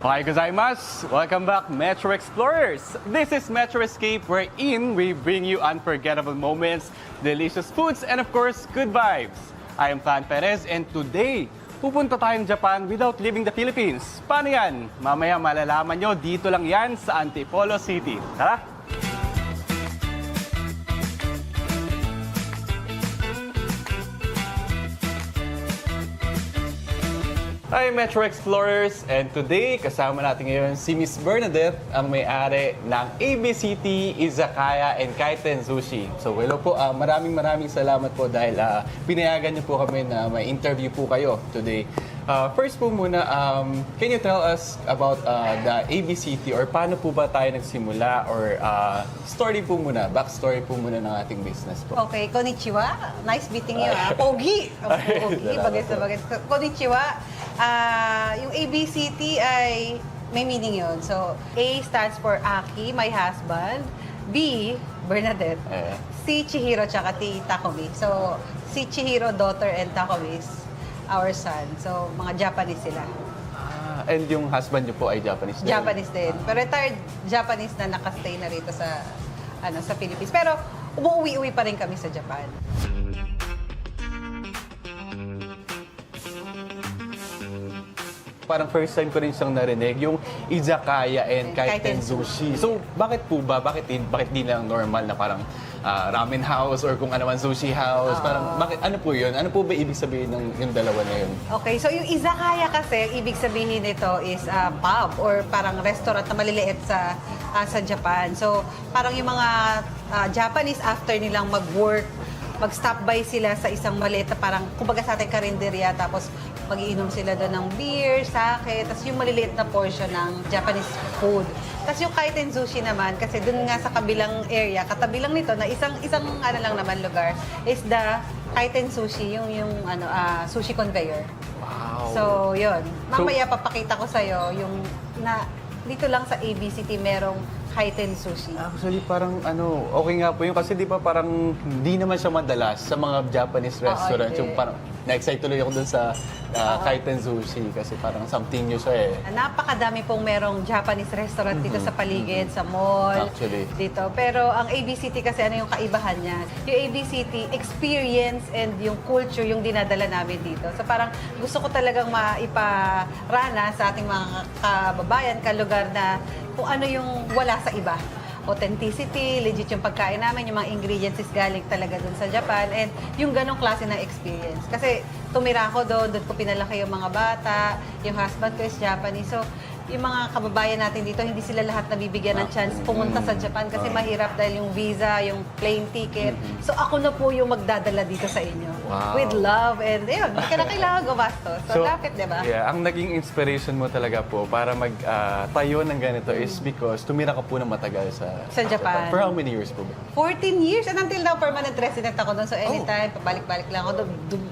Hi gozaimasu! Welcome back, Metro Explorers! This is Metro Escape, wherein we bring you unforgettable moments, delicious foods, and of course, good vibes. I am Fan Perez, and today, pupunta tayong Japan without leaving the Philippines. Paano yan? Mamaya malalaman nyo, dito lang yan sa Antipolo City. Tara! Hi Metro Explorers! And today, kasama natin ngayon si Miss Bernadette, ang may-ari ng ABCT Izakaya and Kaiten Sushi. So hello po, maraming salamat po dahil pinayagan niyo po kami na may interview po kayo today. First po muna, can you tell us about the ABCT or paano po ba tayo nagsimula or story po muna, backstory po muna ng ating business po. Okay, konnichiwa. Nice meeting you. Pogi! Pogi, bagay sa bagay. Konnichiwa. Yung ABCT ay may meaning yun. So, A stands for Aki, my husband. B, Bernadette. C, Chihiro, tsaka T, Takumi. So, si Chihiro, daughter, and Takumi is our son. So, mga Japanese sila. And yung husband niyo po ay Japanese din? Japanese din. Pero retired Japanese na nakastay na rito sa Philippines. Pero umuwi-uwi pa rin kami sa Japan. Parang first time ko rin siyang narinig, yung Izakaya and Kaiten Kaiten Sushi. So, bakit po ba? Bakit di lang normal na parang ramen house or kung ano man sushi house? Parang, bakit, ano po yun? Ano po ba ibig sabihin ng yung dalawa na yun? Okay, so yung izakaya kasi, ibig sabihin nito is pub or parang restaurant na maliliit sa Japan. So, parang yung mga Japanese after nilang mag-work, mag-stop by sila sa isang maliit na parang, kumbaga sa ating karinderya, tapos mag-iinom sila doon ng beer, sake, tapos yung maliliit na portion ng Japanese food. Tapos yung Kaiten Sushi naman, kasi doon nga sa kabilang area, katabi lang nito, na isang ano lang naman lugar, is the Kaiten Sushi, yung sushi conveyor. Wow! So, yun. Mamaya papakita ko sa'yo yung dito lang sa ABCT merong Kaiten Sushi. Actually, parang okay nga po yun kasi di ba parang hindi naman siya madalas sa mga Japanese restaurants. hindi. Yung parang na-excite tuloy ako dun sa Kaiten Sushi kasi parang something new siya eh. Napakadami pong merong Japanese restaurant dito sa paligid, sa mall. Actually. Dito. Pero ang ABCT kasi ano yung kaibahan niya? Yung ABCT, experience and yung culture yung dinadala namin dito. So parang gusto ko talagang maiparana sa ating mga kababayan, kalugar na kung ano yung wala sa iba. Authenticity, legit yung pagkain namin, yung mga ingredients is galing talaga dun sa Japan, and yung ganong klase ng experience. Kasi tumira ako doon ko pinalaki yung mga bata, yung husband ko is Japanese. So, yung mga kababayan natin dito, hindi sila lahat nabibigyan ng chance pumunta sa Japan kasi mahirap dahil yung visa, yung plane ticket. So, ako na po yung magdadala dito sa inyo. Wow. With love, and yun, hindi ka na kailangan gumastos. So, lapit, di ba? Yeah, ang naging inspiration mo talaga po para magtayo ng ganito is because tumira ka po ng matagal Sa Japan. For how many years po ba? 14 years, and until now, permanent resident ako doon. So, anytime, pabalik-balik lang ako doon.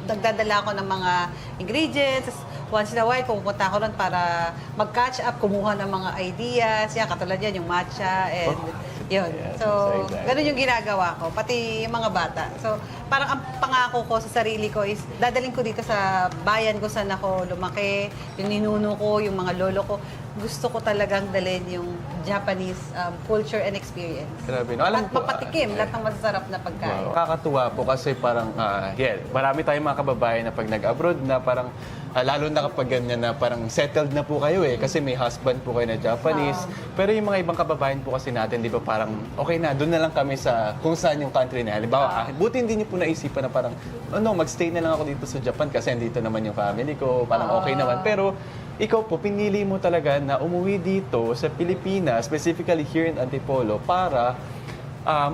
Nagdadala ako ng mga ingredients. Once in a while, pupunta ako doon para mag-catch up, kumuha ng mga ideas. Yan, katulad yan, yung matcha, and yun. Yes, So, exactly. ganun yung ginagawa ko, pati yung mga bata. So, parang ang pangako ko sa sarili ko is, dadaling ko dito sa bayan ko saan ako lumaki, yung ninuno ko, yung mga lolo ko. Gusto ko talagang dalhin yung Japanese culture and experience. Grabe, no? Alam At ko, mapatikim, lahat ng masasarap na pagkain. Wow. Nakakatuwa po kasi parang, marami tayong mga kababayan na pag nag-abroad na parang, lalo na kapag ganyan na parang settled na po kayo kasi may husband po kayo na Japanese. Pero yung mga ibang kababayan po kasi natin, di ba parang, okay na, doon na lang kami sa kung saan yung country na. Halimbawa, buti hindi niyo po naisipan na parang, magstay na lang ako dito sa Japan kasi andito naman yung family ko, parang okay naman. Pero, ikaw po, pinili mo talaga na umuwi dito sa Pilipinas, specifically here in Antipolo, para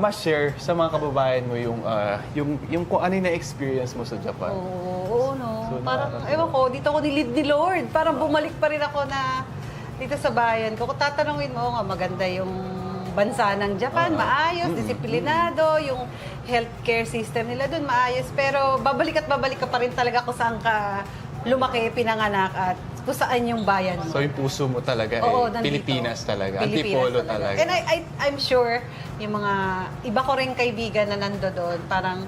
ma-share sa mga kababayan mo yung kung ano yung na-experience mo sa Japan. Oo, no. So, Parang, ewan ko, dito ako nilid ni Lord. Parang bumalik pa rin ako na dito sa bayan ko. Kung tatanungin mo, maganda yung bansa ng Japan, maayos, disiplinado, yung healthcare system nila doon, maayos. Pero babalik ka pa rin talaga kung saan ka lumaki, pinanganak, at kung saan yung bayan mo. So yung puso mo talaga Nandito. Pilipinas talaga, Pilipinas Antipolo talaga. And I'm sure yung mga iba ko ring kaibigan na nando doon, parang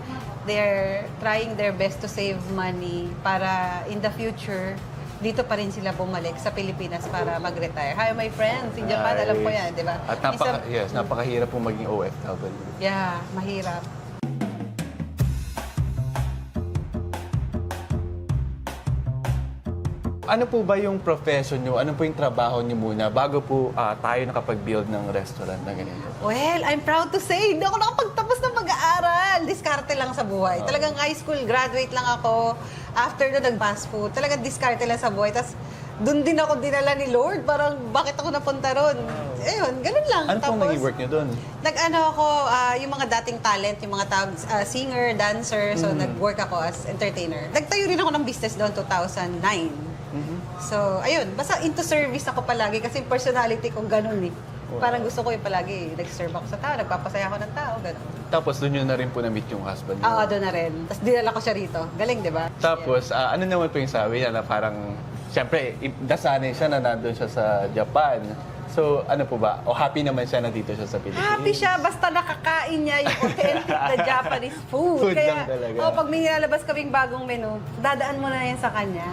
they're trying their best to save money para in the future dito pa rin sila bumalik sa Pilipinas para mag-retire. Hi, my friends, in Japan, alam ko yan, di ba? At napakahirap po maging OFW. Yeah, mahirap. Ano po ba yung profession nyo? Ano po yung trabaho nyo muna bago po tayo nakapag-build ng restaurant na ganito? Well, I'm proud to say, hindi ako nakapagtapos ng mag-aaral. Diskarte lang sa buhay. Talagang high school graduate lang ako. After na nag-fast food, talagang diskarte lang sa buhay. Tapos, doon din ako dinala ni Lord. Parang, bakit ako napunta ron? Ayun, ganun lang. Ano pong naging work nyo doon? Nag-ano ako, yung mga dating talent, yung mga tawag, singer, dancer. So, nag-work ako as entertainer. Nagtayo rin ako ng business doon 2009. So, ayun, basta into service ako palagi kasi yung personality ko ganun eh. Parang gusto ko yung palagi, nag-serve ako sa tao, nagpapasaya ako ng tao, ganun. Tapos doon nyo na rin po na-meet yung husband nyo? Oo, doon na rin. Tapos dinala ko siya rito. Galing, di ba? Tapos, ano naman po yung sabi niya na parang, siyempre, nasanay siya na nandun siya sa Japan. So, ano po ba? O happy naman siya na dito siya sa Pilipinas? Happy siya, basta nakakain niya yung authentic na Japanese food. Food lang talaga. Pag may nilalabas kaming bagong menu, dadaan mo na yan sa kanya.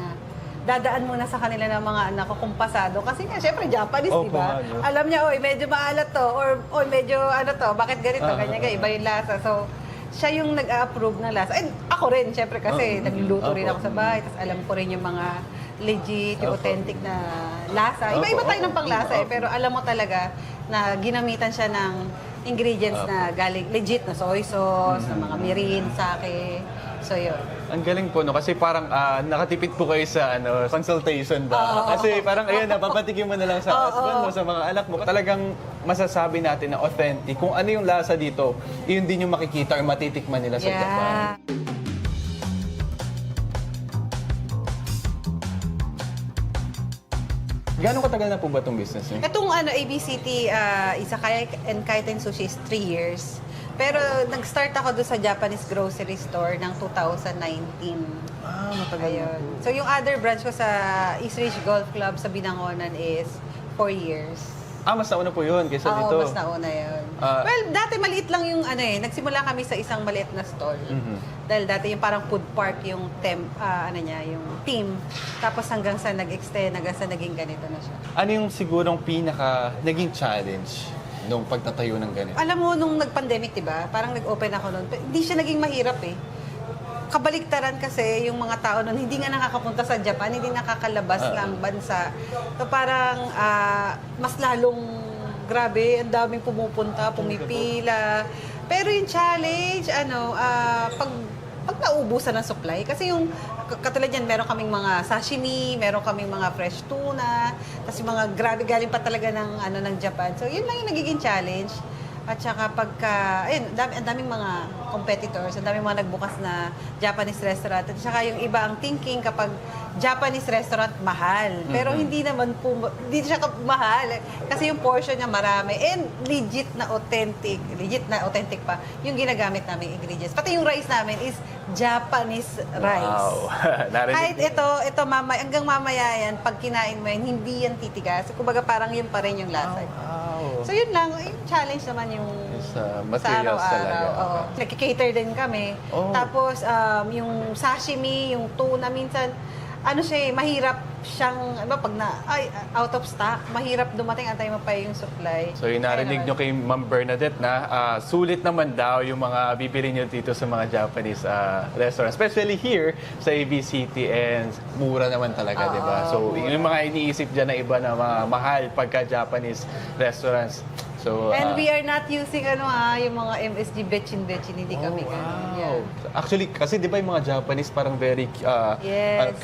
Dadaan muna sa kanila ng mga anak ko kung pasado. Kasi nga, syempre, Japanese, di ba? Ano. Alam niya, oy, medyo maalat to, or medyo ano to, bakit ganito, ganyan, iba yung lasa. So, siya yung nag-approve ng lasa. And ako rin, syempre, kasi nagluluto rin ako sa bahay, tapos alam ko rin yung mga legit, yung authentic na lasa. Iba-iba tayo ng panglasa eh, pero alam mo talaga na ginamitan siya ng ingredients na galing legit na soy sauce, na mga mirin, sake. So, yun. Ang galing po, no? Kasi parang nakatipid po kayo sa consultation ba? Kasi parang, ayun, napapatikin mo na lang sa husband mo, sa mga anak mo. Talagang masasabi natin na authentic. Kung ano yung lasa dito, yun din yung makikita or matitikman nila sa Japan. Gano'ng katagal na po ba itong business niyo? Itong ABCT, Izakaya and Kaiten Sushi is 3 years. Pero nag-start ako doon sa Japanese grocery store ng 2019. Matagal na Ayun. po. So yung other branch ko sa East Ridge Golf Club sa Binangonan is 4 years. Mas nauna po yun kaysa dito. Oo, mas nauna yun. Well, dati maliit lang yung nagsimula kami sa isang maliit na stall. Dahil dati yung parang food park yung yung team. Tapos hanggang sa nag-extend, hanggang sa naging ganito na siya. Ano yung sigurong naging challenge nung pagtatayo ng ganito? Alam mo, nung nag-pandemic, diba? Parang nag-open ako noon. Hindi siya naging mahirap eh. Kabaliktaran kasi yung mga tao noon, hindi nga nakakapunta sa Japan, hindi nakakalabas ng bansa. So parang mas lalong grabe, ang daming pumupunta, pumipila. Pero yung challenge, pag naubusan ng supply, kasi yung katulad yan, meron kaming mga sashimi, meron kaming mga fresh tuna, tapos yung mga grabe, galing pa talaga ng Japan. So yun lang yung nagiging challenge. At saka ang daming mga competitors, ang daming mga nagbukas na Japanese restaurant. At saka yung iba ang thinking kapag Japanese restaurant, mahal. Pero hindi siya mahal. Kasi yung portion niya marami. And legit na authentic pa, yung ginagamit namin ingredients. Pati yung rice namin is Japanese rice. Wow. Kahit ito hanggang mamaya yan, pag kinain mo yan, hindi yan titigas. Kumbaga parang yun pa rin yung lasa. Wow. So yun lang, yung challenge naman yung sa materials talaga. Oo. Nagki-cater din kami. Tapos yung sashimi, yung tuna, minsan mahirap siyang, pag out of stock, mahirap dumating, antay mo pa yung supply. So yung narinig nyo kay Ma'am Bernadette na sulit naman daw yung mga bibili nyo dito sa mga Japanese restaurants. Especially here sa ABCT, and mura naman talaga, di ba? So yung mga iniisip dyan na iba na mga mahal pagka Japanese restaurants. So, and we are not using yung mga MSG bechin, hindi kami ganun. Yeah. Actually, kasi di ba yung mga Japanese parang very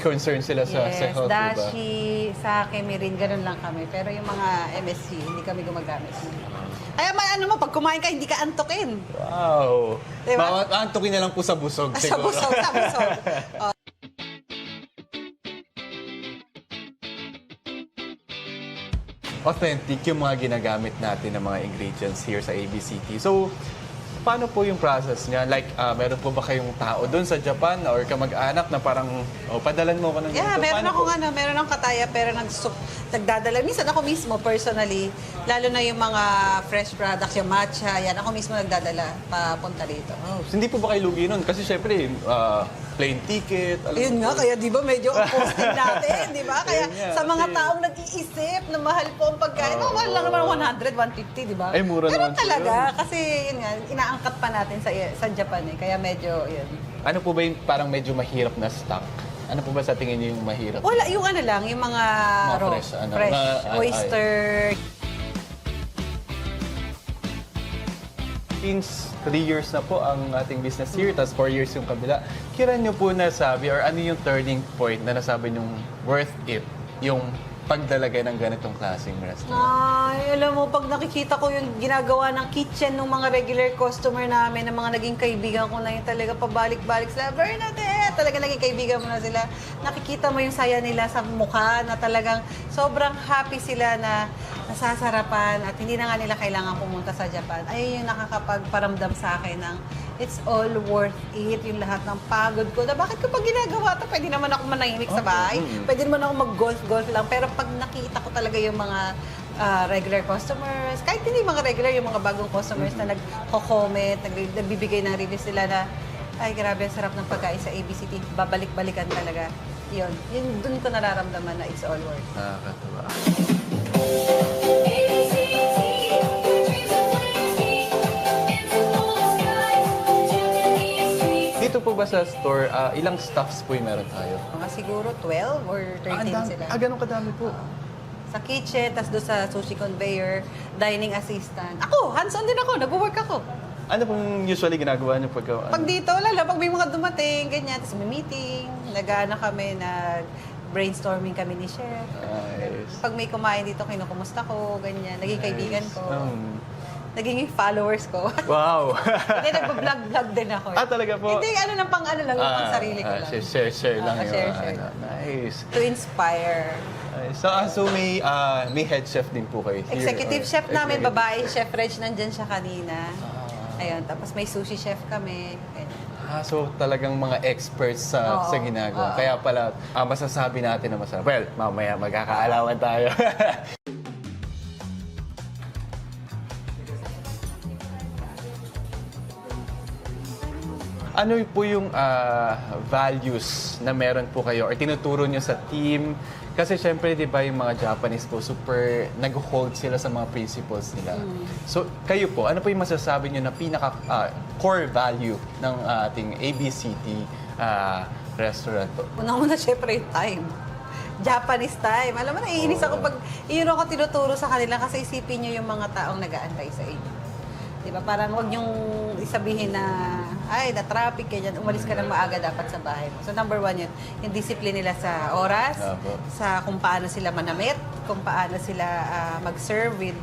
concerned sila sa health, di ba? Dashi, sake, mirin, ganun lang kami. Pero yung mga MSG, hindi kami gumagamit. Ay, pag kumain ka, hindi ka antukin. Wow. Diba? Antukin na lang po sa busog, Sa siguro. busog. Authentic yung mga ginagamit natin ng mga ingredients here sa ABCT. So, paano po yung process niya? Like, meron po ba kayong tao doon sa Japan or kamag-anak na parang O, padalan mo ko ng Yeah, ganito. meron Paano akong po? meron akong kataya pero nagdadala. Minsan ako mismo personally, lalo na yung mga fresh products, yung matcha, yan ako mismo nagdadala papunta rito. Oh, hindi po ba kayo lugi nun? Kasi syempre, plane ticket, alam Ayun mo nga, po. kaya di ba medyo ang costing natin, di ba? Kaya Ayun nga, sa mga kasi- taong nag-iisip na mahal po ang pagkain, Oo. mahal lang naman 100, 150, di ba? Ay, mura Pero naman po talaga, yun. kasi yun nga, inaangkat pa natin sa Japan eh, kaya medyo, yun. Ano po ba yung parang medyo mahirap na stock? Ano po ba sa tingin niyo yung mahirap? Wala, yung lang, yung mga, Mga raw, fresh, ano, fresh ay. oyster. Since 3 years na po ang ating business here, tapos 4 years yung kabila, kailan nyo po nasabi or ano yung turning point na nasabi nyong worth it yung pagdalagay ng ganitong klaseng restaurant? Ay, alam mo, pag nakikita ko yung ginagawa ng kitchen ng mga regular customer namin, ng mga naging kaibigan ko na yun talaga pabalik-balik sila, Bernadette, talaga naging kaibigan mo na sila. Nakikita mo yung saya nila sa mukha na talagang sobrang happy sila na nasasarapan at hindi na nga nila kailangan pumunta sa Japan. Ayun yung nakakapagparamdam sa akin ng it's all worth it, yung lahat ng pagod ko. Na bakit ko pa ginagawa ito? Pwede naman ako manahimik sa bahay. Pwede naman ako mag-golf-golf lang. Pero pag nakita ko talaga yung mga regular customers, kahit hindi mga regular, yung mga bagong customers na nagko-comment, nagbibigay ng reviews nila na, ay grabe, ang sarap ng pagkain sa ABCT. Babalik-balikan talaga. Yun dun ko nararamdaman na it's all worth it. Nakakatawa. Dito po ba sa store, ilang staffs po yung meron tayo? Mga siguro 12 or 13 sila. Ganun kadami po. Sa kitchen, tas doon sa sushi conveyor, dining assistant. Ako, hands-on din ako, nag-work ako. Ano pong usually ginagawa niyo pag... Pag dito, lalo, pag may mga dumating, ganyan, tas may meeting, nag-ano kami, brainstorming kami ni Chef. Nice. Pag may kumain dito, kinukumusta ko, ganyan, naging kaibigan ko. Naging followers ko. Wow! Hindi, nag-vlog din ako. Talaga po? Hindi, pang pang sarili ko lang. Share lang yung share. Nice. To inspire. So may head chef din po kayo here? Executive or- chef namin, Executive. babae, Chef Reg, nandyan siya kanina. Ayun, tapos may sushi chef kami. Ayun. So talagang mga experts sa Oo, ginagawa. oo. Kaya pala, masasabi natin na masarap. Well, mamaya magkakaalawan tayo. Ano po yung values na meron po kayo or tinuturo nyo sa team? Kasi syempre, di ba, yung mga Japanese po, super nag-hold sila sa mga principles nila. So, kayo po, ano po yung masasabi nyo na pinaka-core value ng ating ABCT restaurant po? Una-una, syempre, yung time. Japanese time. Alam mo, naiinis ako pag iyon ako tinuturo sa kanila kasi isipin nyo yung mga taong nag-aantay sa inyo. Diba? Parang huwag niyong isabihin na, ay, na-traffic, ganyan, umalis ka ng maaga dapat sa bahay mo. So, number one yun, yung discipline nila sa oras, Opo. sa kung paano sila manamit, kung paano sila mag-serve with,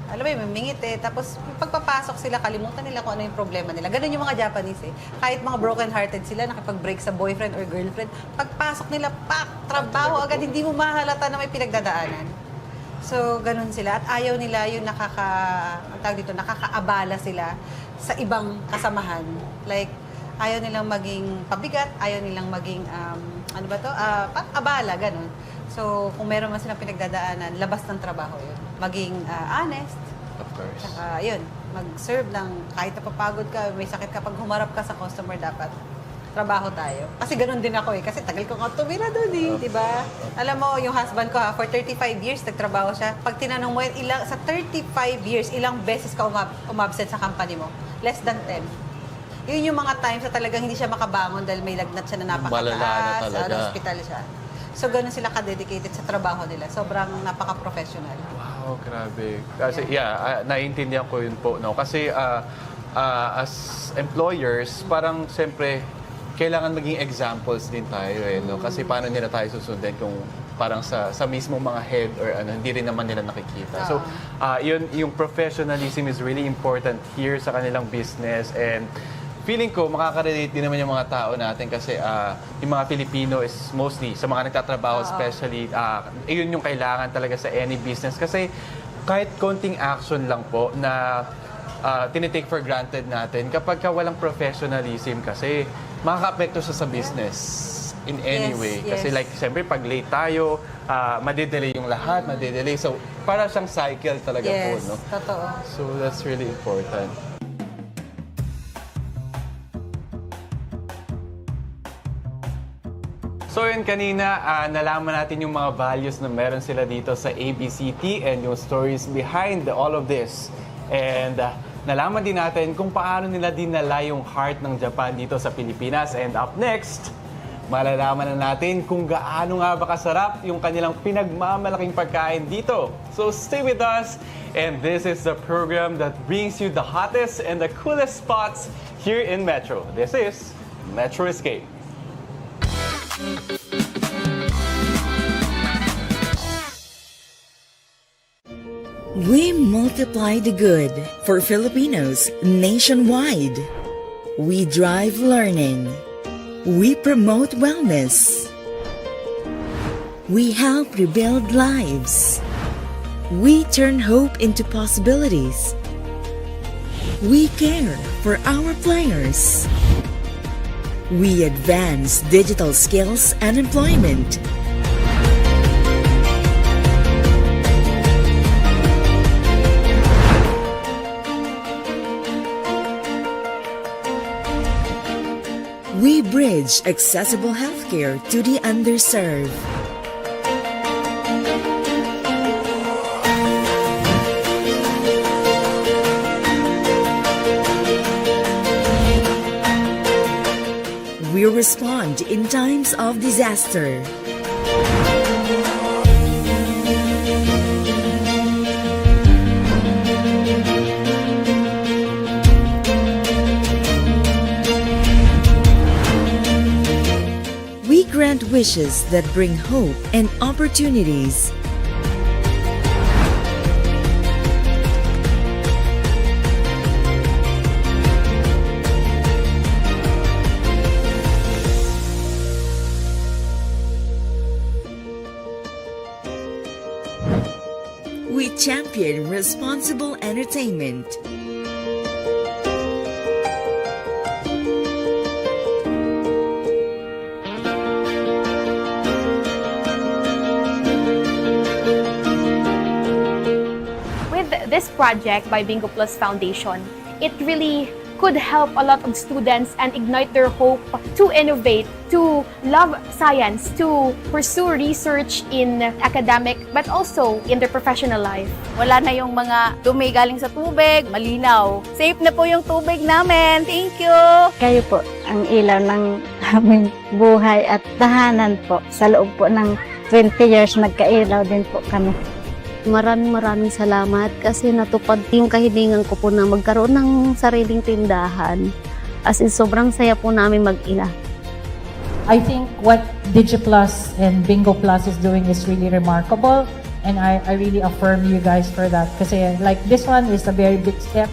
alam mo yun, mingit eh. Tapos, pagpapasok sila, kalimutan nila kung ano yung problema nila. Ganun yung mga Japanese eh. Kahit mga broken-hearted sila, nakipag-break sa boyfriend or girlfriend, pagpasok nila, trabaho agad, hindi mo mahalata na may pinagdadaanan. So, ganun sila. At ayaw nila yung nakakaabala sila sa ibang kasamahan. Like, ayaw nilang maging pabigat, ayaw nilang maging, abala, ganun. So, kung meron man silang pinagdadaanan, labas ng trabaho yun. Maging honest, Of course. saka yun, mag-serve ng kahit napapagod ka, may sakit ka, pag humarap ka sa customer, dapat trabaho tayo. Kasi ganun din ako eh. Kasi tagal ko nga tumira doon eh, di ba? Alam mo, yung husband ko for 35 years nagtrabaho siya. Pag tinanong mo, sa 35 years, ilang beses ka umabsent sa company mo? Less than 10. Yun yung mga times na talagang hindi siya makabangon dahil may lagnat siya na Malala na napakataas, talaga. hospital siya. So, ganun sila ka-dedicated sa trabaho nila. Sobrang napaka-professional. Wow, grabe. Kasi, naiintindihan ko yun po, no? Kasi, as employers, parang, siyempre, kailangan maging examples din tayo, eh, no? Kasi paano nila tayo susundin kung parang sa mismo mga head or hindi rin naman nila nakikita. So, yun, yung professionalism is really important here sa kanilang business, and feeling ko makaka-relate din naman yung mga tao natin kasi yung mga Filipino is mostly sa mga nagtatrabaho especially, yun yung kailangan talaga sa any business kasi kahit konting action lang po na tinitake for granted natin kapag ka walang professionalism kasi makaka-apekto siya sa business. in any Yes, way. yes. Kasi like, siyempre, pag late tayo, madedelay yung lahat, madedelay. So, para siyang cycle talaga po, Yes, no? totoo. So, that's really important. So yun kanina, nalaman natin yung mga values na meron sila dito sa ABCT and yung stories behind all of this. And nalaman din natin kung paano nila dinala yung heart ng Japan dito sa Pilipinas. And up next, malalaman na natin kung gaano nga ba kasarap yung kanilang pinagmamalaking pagkain dito. So stay with us, and this is the program that brings you the hottest and the coolest spots here in Metro. This is Metro Escape. We multiply the good for Filipinos nationwide. We drive learning. We promote wellness. We help rebuild lives. We turn hope into possibilities. We care for our players. We advance digital skills and employment. We bridge accessible healthcare to the underserved. We respond in times of disaster. We grant wishes that bring hope and opportunities. We champion responsible entertainment. With this project by Bingo Plus Foundation, it really could help a lot of students and ignite their hope to innovate, to love science, to pursue research in academic, but also in their professional life. Wala na yung mga dumi galing sa tubig, malinaw. Safe na po yung tubig namin. Thank you! Kayo po ang ilaw ng aming buhay at tahanan po. Sa loob po ng 20 years, nagkailaw din po kami. Maraming salamat kasi natupad yung kahilingan ko po na magkaroon ng sariling tindahan. As in, sobrang saya po namin mag-ina. I think what DigiPlus and Bingo Plus is doing is really remarkable, and I really affirm you guys for that kasi like this one is a very big step.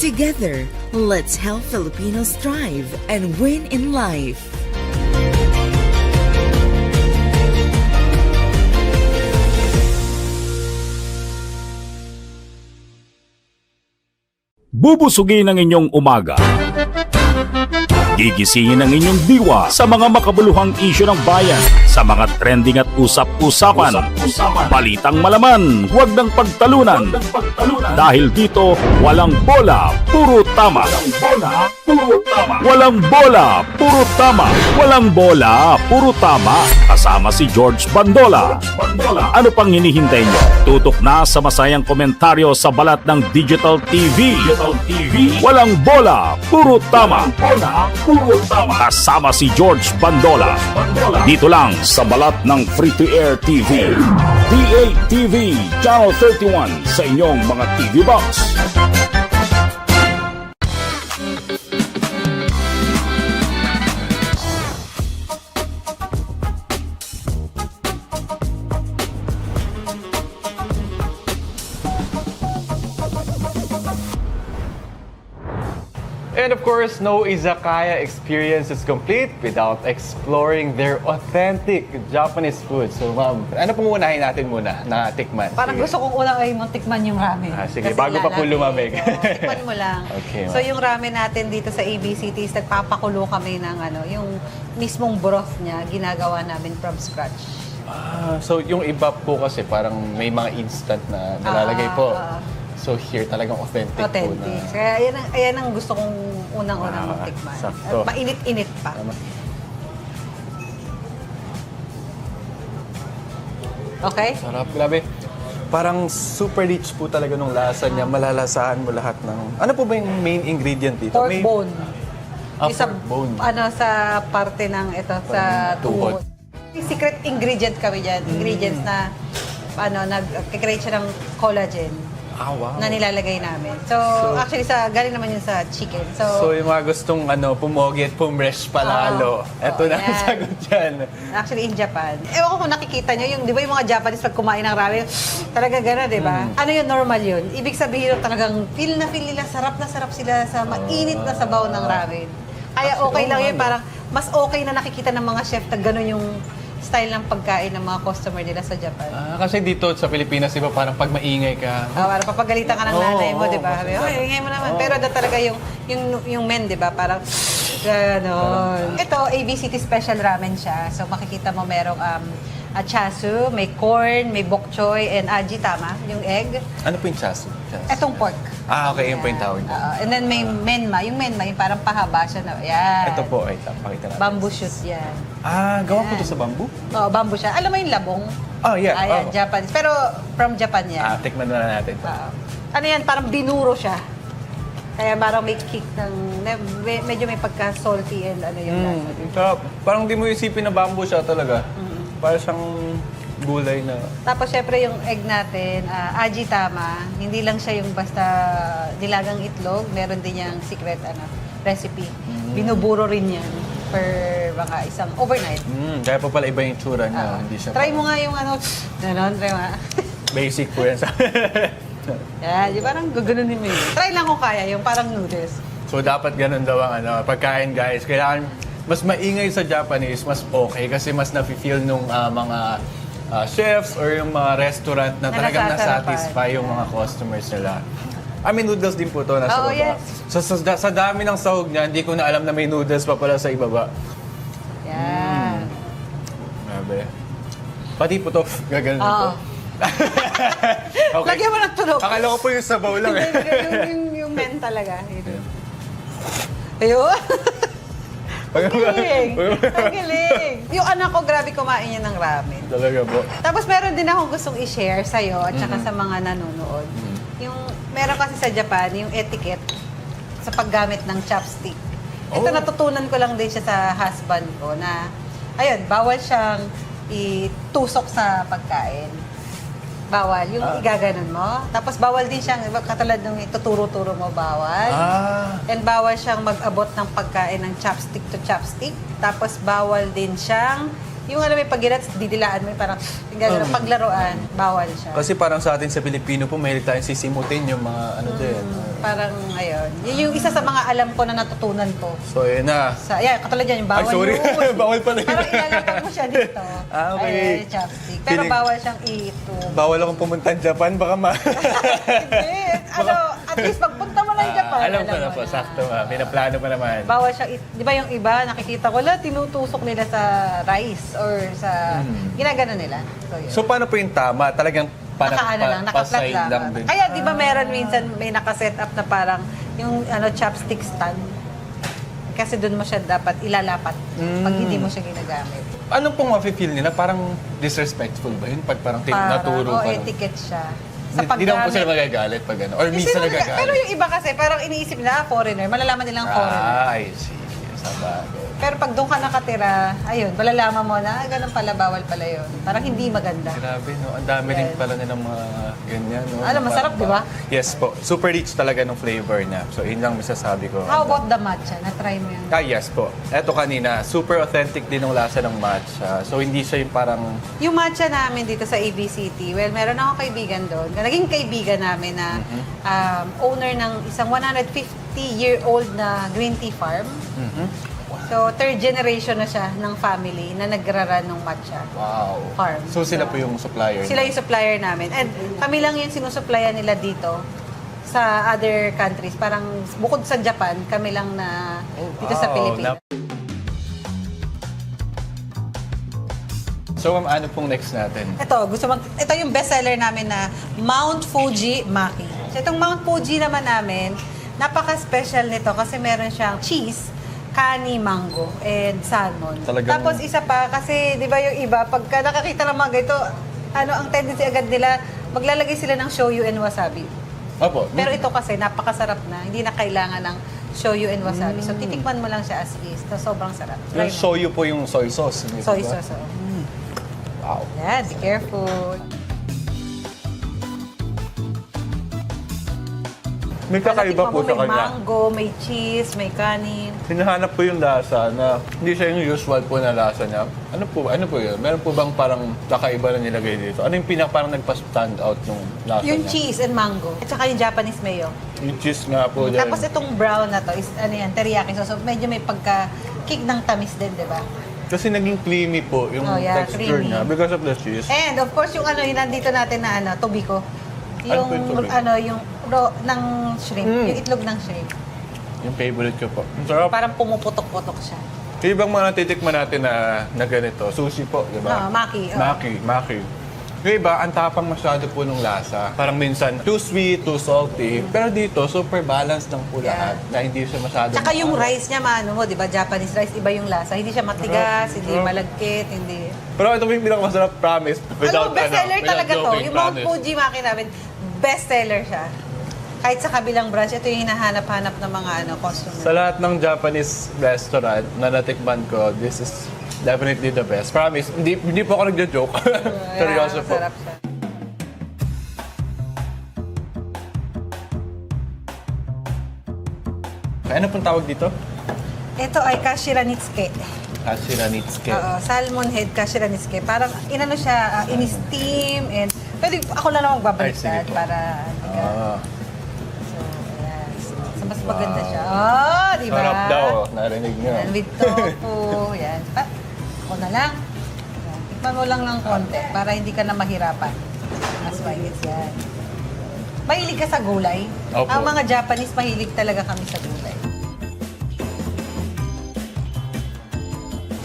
Together, let's help Filipinos thrive and win in life. Bubusugin ang inyong umaga. Gigisingin ang inyong diwa sa mga makabuluhang isyu ng bayan, sa mga trending at usap-usapan. Balitang malaman, huwag ng pagtalunan. Dahil dito, walang bola, puro tama. Walang bola, puro tama. Walang bola, puro tama. Kasama si George Bandola. Ano pang hinihintay nyo? Tutok na sa masayang komentaryo sa balat ng Digital TV. Walang bola, puro tama. Kasama si George Bandola. Dito lang sa balat ng Free-to-Air TV. DATV Channel 31 sa inyong mga TV box. And of course, no izakaya experience is complete without exploring their authentic Japanese food. So ma'am, ano pong unahin natin muna na tikman? Parang Sige. gusto kong una ay tikman yung ramen. Sige, Kasi bago pa po lalamig. lumamig. Oo, tikman mo lang. Okay, So yung ramen natin dito sa ABCT is nagpapakulo kami ng yung mismong broth niya, ginagawa namin from scratch. So yung iba po kasi parang may mga instant na nilalagay po. So here talagang authentic po Authentic. na. Kaya ayan ang gusto kong unang-unang matikman. sakto. At mainit-init pa. Tama. Okay? Sarap, grabe. Parang super rich po talaga nung lasa niya. Malalasahan mo lahat ng... Ano po ba yung main ingredient dito? Pork May- bone. Isa, pork bone. sa parte ng ito, sa tuhod. tuhod. May secret ingredient kami dyan. Ingredients na, nag-create siya ng collagen Wow. na nilalagay namin. So, actually, galing naman yun sa chicken. So yung mga gustong pumogi at pumresh palalo. Ito na ang yan. sagot dyan. Actually, in Japan. Ewan ko kung nakikita nyo, di ba yung mga Japanese pag kumain ng ramen, talaga gano'n, di ba? Ano yun, normal yun. Ibig sabihin yun, talagang feel nila, sarap na sarap sila sa mainit na sabaw ng ramen. Kaya okay lang yun, parang mas okay na nakikita ng mga chef na gano'n yung style ng pagkain ng mga customer nila sa Japan. Kasi dito sa Pilipinas, di ba, parang pag maingay ka, Parang papagalitan ka ng nanay mo, di ba? oo. Ingay mo naman. Pero talaga yung men, di ba? Parang ganon. Ito, ABCT Special Ramen siya. So makikita mo merong chasu, may corn, may bok choy, and aji, tama? Yung egg. ano po yung chasu? Etong pork. Okay, yun po yung tawag. And then may menma. Yung menma, yung parang pahaba siya na. Yan. Ito po, ay, pakita natin. Bamboo shoot yan. Gawa po ito sa bamboo? Oo, bamboo siya. Alam mo yung labong? Yeah. Ayan, Japanese. Pero from Japan yan. Tikman na natin. Ano yan, parang binuro siya. Kaya parang may kick ng, medyo may pagka-salty and yung lasa. Sarap. Parang di mo isipin na bamboo siya talaga. Parang siyang gulay na... Tapos syempre yung egg natin, aji tama, hindi lang siya yung basta nilagang itlog, meron din yung secret recipe. Binuburo rin yan for mga isang overnight. Kaya pa pala iba yung tsura niya. Hindi siya Try mo nga yung ganon, try mo nga. basic po yan. Yan, di parang gaganunin mo yun. Try lang kung kaya, yung parang noodles. So dapat ganun daw ang pagkain, guys. Kailangan mas maingay sa Japanese, mas okay kasi mas nafe-feel nung mga chefs or yung mga restaurant na talagang nasasarapan. nasatisfy yung mga customers nila. I mean, noodles din po to nasa baba. yes. So sa dami ng sahog niya, hindi ko na alam na may noodles pa pala sa ibaba. Yan. Grabe. Pati po to, gaganon po. Okay. Lagyan mo ng tunog. Akala ko po yung sabaw lang eh. yung men talaga. Ayun. Ang galing. Ang galing. Yung anak ko, grabe kumain niya ng ramen. Talaga po. Tapos meron din akong gustong i-share sa'yo at saka sa mga nanonood. Yung, meron kasi sa Japan, yung etiquette sa paggamit ng chopstick. Ito natutunan ko lang din siya sa husband ko na, ayun, bawal siyang itusok sa pagkain. Bawal. Yung igaganon mo. Tapos bawal din siyang, katulad nung ituturo-turo mo, bawal. And bawal siyang mag-abot ng pagkain ng chopstick to chopstick. Tapos bawal din siyang, yung may paggilat, didilaan mo, parang yung paglaruan, bawal siya. Kasi parang sa atin sa Pilipino po, mahilig tayong sisimutin yung mga din. Parang, ayun. Yun yung isa sa mga alam ko na natutunan ko. So, yun na. Katulad yan, yung bawal sorry. yun. Bawal pala yun. Parang ilalapag mo siya dito. Okay. Ay, chopstick. Pero Piling- bawal siyang ito. Bawal akong pumunta ng Japan, baka Hindi. At least pagpunta mo ng Japan. alam ko na po, sakto nga. May naplano pa naman. Bawal siyang, di ba yung iba, nakikita ko tinutusok nila sa rice or sa, ginagano nila. So, yun. So, paano po yung tama? Talagang Nakaano lang, naka-flat paside lang. din. Kaya di ba meron minsan may naka-set up na parang yung chopstick stand. Kasi doon mo siya dapat ilalapat pag hindi mo siya ginagamit. Anong pong mafe-feel nila? Parang disrespectful ba yun? Pag parang naturo o pa. etiquette siya. Sa Hindi naman po paggamit. sila magagalit pag ano. Or Hindi minsan sila nagagalit. Pero yung iba kasi, parang iniisip nila, foreigner. Malalaman nilang foreigner. I see. Sa bagay. Pero pag doon ka nakatira, ayun, malalaman mo na, ganun pala, bawal pala yun. Parang hindi maganda. Grabe, no? Ang dami rin pala nilang mga ganyan, no? Alam, masarap, di ba? Yes po. Super rich talaga ng flavor niya. So, yun lang masasabi ko. How about the matcha? Na-try mo yan? Yes po. Eto kanina, super authentic din ng lasa ng matcha. So, hindi siya yung parang... Yung matcha namin dito sa ABCT, well, meron akong kaibigan doon. Naging kaibigan namin na owner ng isang 150-year-old na green tea farm. So, third generation na siya ng family na nagraran ng matcha farm. So, sila po yung supplier Sila niya. yung supplier namin. And kami lang yung sinusupplyan nila dito sa other countries. Parang bukod sa Japan, kami lang na dito sa Pilipinas. So, ma'am, ano pong next natin? Ito yung bestseller namin na Mount Fuji Maki. So, itong Mount Fuji naman namin, napaka-special nito kasi meron siyang cheese, kani, mango, and salmon. Talagang- Tapos isa pa, kasi di ba yung iba, pagka nakakita ng mga ito, ang tendency agad nila, maglalagay sila ng shoyu and wasabi. Opo. Pero ito kasi, napakasarap na. Hindi na kailangan ng shoyu and wasabi. So, titikman mo lang siya as is. So, sobrang sarap. Yung Try mo. soyu po yung soy sauce. hindi po Soy ba? sauce. Oh. Wow. Yan, be careful. May kakaiba Tikman po mo, sa may kanya. mango, may cheese, may kanin. Hinahanap po yung lasa na hindi siya yung usual po na lasa niya. Ano po yun? Meron po bang parang kakaiba na nilagay dito? Ano yung parang nagpa-stand out yung lasa Yung niya? cheese and mango. At saka yung Japanese mayo. Yung cheese nga po dyan. Tapos itong brown na to is teriyaki sauce. So medyo may pagka-kick ng tamis din, di ba? Kasi naging creamy po yung Oh, yeah, texture creamy. niya because of the cheese. And of course, yung yung nandito natin na tobiko. Ano po yung tobiko? Yung raw ng shrimp. Yung itlog ng shrimp. Yung favorite ko po. Ang sarap. Parang pumuputok-putok siya. Yung ibang mga natitikman natin na ganito, sushi po, di ba? Maki. Oh. Maki. Yung iba, ang tapang masyado po ng lasa. Parang minsan, too sweet, too salty. Pero dito, super balanced ng po lahat. Na hindi siya masyado Tsaka yung maalat. rice niya, di ba? Japanese rice, iba yung lasa. Hindi siya matigas, hindi malagkit, hindi... Pero ito po yung pinakamasarap, promise. Alam mo, bestseller without talaga to. joking, Yung Mount promise. Fuji Maki namin, bestseller siya. Kahit sa kabilang branch, ito yung hinahanap-hanap ng mga customer. Sa lahat ng Japanese restaurant na natikman ko, this is definitely the best. Promise, hindi po ako nagja-joke. Seryoso po. Sarap siya. Ano pong tawag dito? Ito ay kashiranitsuke. Kashiranitsuke. Oo, salmon head kashiranitsuke. Parang inano siya, in-steam and pwede ako lang naman magbabaliktad Ay, sige po. para Ah, so, ayan. So, mas maganda siya. Oh, di ba? sarap daw. Narinig niyo. Yan, with tofu. Yan. Ako na lang. Yan. Tikman mo lang ng konti para hindi ka na mahirapan. Mas maigit yan. Mahilig ka sa gulay? Opo. Ang mga Japanese, mahilig talaga kami sa gulay.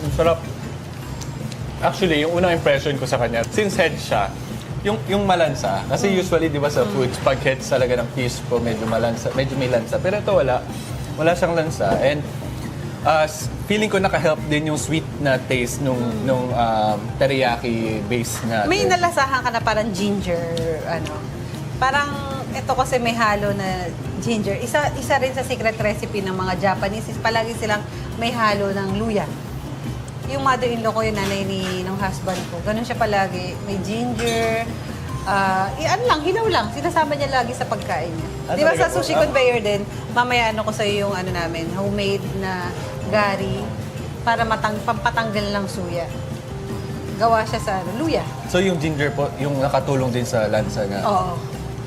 Ang sarap. Actually, yung unang impression ko sa kanya, since head siya, yung malansa. Kasi usually, di ba sa foods, pag heads talaga ng fish po, medyo malansa, medyo may lansa. Pero ito wala. Wala siyang lansa. And feeling ko naka-help din yung sweet na taste nung teriyaki base natin. May nalasahan ka na parang ginger, Parang ito kasi may halo na ginger. Isa rin sa secret recipe ng mga Japanese is palagi silang may halo ng luya. Yung mother-in-law ko, yung nanay ng husband ko, ganun siya palagi. May ginger, hilaw lang. Sinasama niya lagi sa pagkain niya. Di ba sa talaga po? sushi conveyor din, mamaya ko sa'yo yung namin, homemade na gari para pampatanggal ng suya. Gawa siya sa luya. So yung ginger po, yung nakatulong din sa lansa nga. Oo.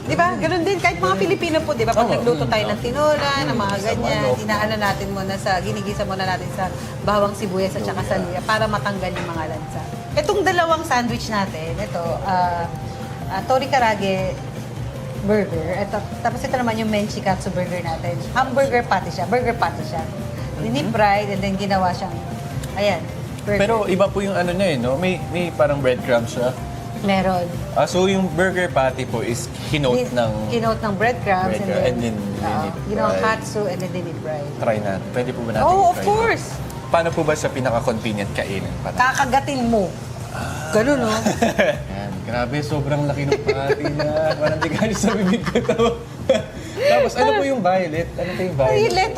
Di ba? Ganun din. Kahit mga Pilipino po, di ba? Pag Oo. nagluto tayo ng tinola, ng mga Sa ganyan, manok. inaano natin muna ginigisa muna natin sa bawang sibuyas at saka sa luya para matanggal yung mga lansa. Itong dalawang sandwich natin, ito, Tori Karage burger. Tapos ito naman yung Menchikatsu burger natin. Hamburger patty siya. Burger patty siya. Dinip fried and then ginawa siyang, ayan, burger. Pero iba po yung niya no? May parang breadcrumbs siya. Meron. So yung burger patty po is kinote ng... Kinote ng breadcrumbs Breadcrumbs, and then ginawa dinip fried. katsu and then dinip fried. Try natin. Pwede po ba natin Oh, of i-try? course! Paano po ba siya pinaka-convenient kainin? Kakagatin mo. Ganun, no? Yan, grabe, sobrang laki ng patty niya. Parang di galing sa bibig ko to. Tapos ano po yung violet? Ano po yung violet? Violet,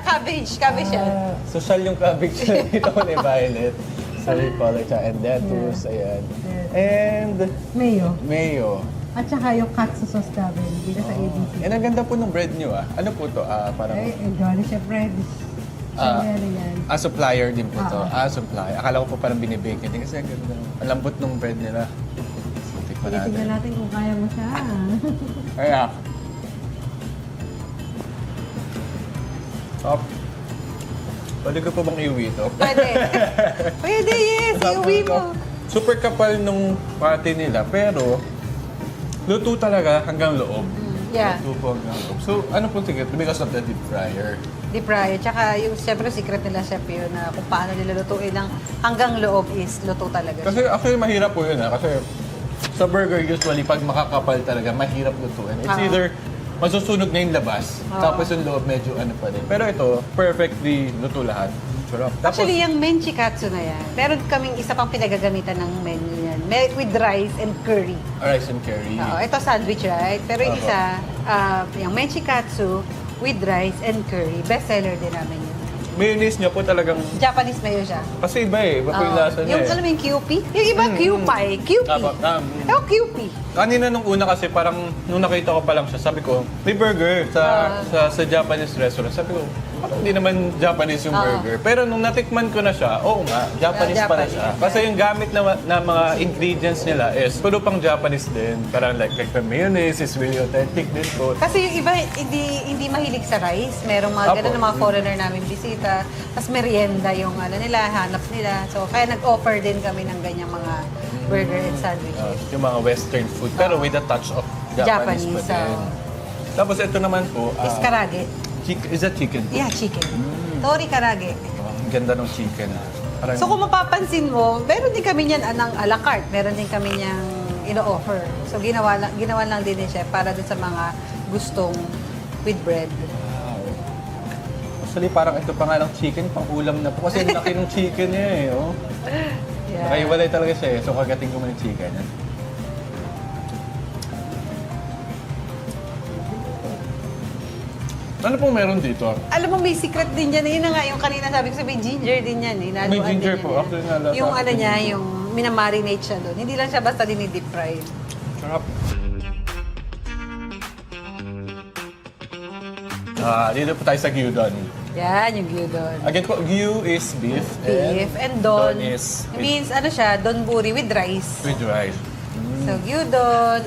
cabbage. Cabbage yan. Social yung cabbage na dito ko ni violet. So we call it siya. And lettuce, ayan. And mayo. At saka yung katsu sauce cabbage, dito sa ABC. And ang ganda po ng bread niyo ah. Ano po to? Parang... Galing siya bread. supplier din po to. Supplier. Akala ko po parang binibake din kasi ang ganda. Ang lambot ng bread nila. So, tikman natin. natin kung kaya mo siya. Kaya. Top. Pwede ko po bang iuwi ito? Pwede. Pwede, yes. Iuwi mo. Super kapal nung patty nila, pero luto talaga hanggang loob. Yeah. Luto po hanggang loob. So, ano po tingin? Because of the deep fryer. deep fry. Tsaka yung siyempre secret nila chef yun na kung paano nila lutuin ng hanggang loob is luto talaga. Kasi actually mahirap po yun kasi sa burger usually pag makakapal talaga, mahirap lutuin. It's either masusunog na yung labas, tapos yung loob medyo ano pa din. Pero ito, perfectly luto lahat. Sarap. Tapos, Actually, yung menchikatsu na yan, meron kaming isa pang pinagagamitan ng menu yan. With rice and curry. rice and curry. Oo, ito sandwich, right? Pero yung isa, yung menchikatsu with rice and curry. Best seller din namin yun. Mayonnaise niya po talagang, Japanese mayo siya. kasi iba eh. Iba po yung lasa niya Yung eh. alam mo yung Kewpie? Yung iba, Kewpie. Kewpie. Oh, Kewpie. Kanina nung una kasi parang nung nakita ko pa lang siya, sabi ko, may burger sa Japanese restaurant. Sabi ko, parang hindi naman Japanese yung burger. Pero nung natikman ko na siya, oo nga, Japanese pala Japanese. siya. Kasi yung gamit na mga ingredients nila is puro pang Japanese din. Parang like the mayonnaise is really authentic din po. Kasi yung iba, hindi mahilig sa rice. Merong mga Apo. ganun ng mga foreigner namin bisita. Tapos merienda yung ano nila, hanap nila. So, kaya nag-offer din kami ng ganyang mga burger and sandwiches. Yung mga western food, pero with a touch of Japanese pa din. Tapos ito naman po, Is karage. is that chicken? Yeah, chicken. Tori karage. Ang ganda ng chicken. Parang, So, kung mapapansin mo, meron din kami niyan ng a la carte. Meron din kami niyang ino-offer. So, ginawa lang din ni chef para din sa mga gustong with bread. actually, parang ito pa nga ng chicken, pang ulam na po. Kasi ang laki ng chicken niya eh. Oh. Yeah. Nakaiwalay talaga siya eh. So, kagating ko mo ng chicken. Ano pong meron dito? Alam mo, may secret din yan. Yun na nga, yung kanina sabi ko sa may ginger din yan. Eh. May Naluan ginger din po. yan. Actually, nalasa Yung ko ano din niya, yun. yung minamarinate siya doon. Hindi lang siya basta dinidip fry. Sarap. Dito po tayo sa gyudon. Yan, yung gyudon. Again po, gyu is beef. Beef and don. is It means, ano siya, donburi with rice. with rice. So, gyudon,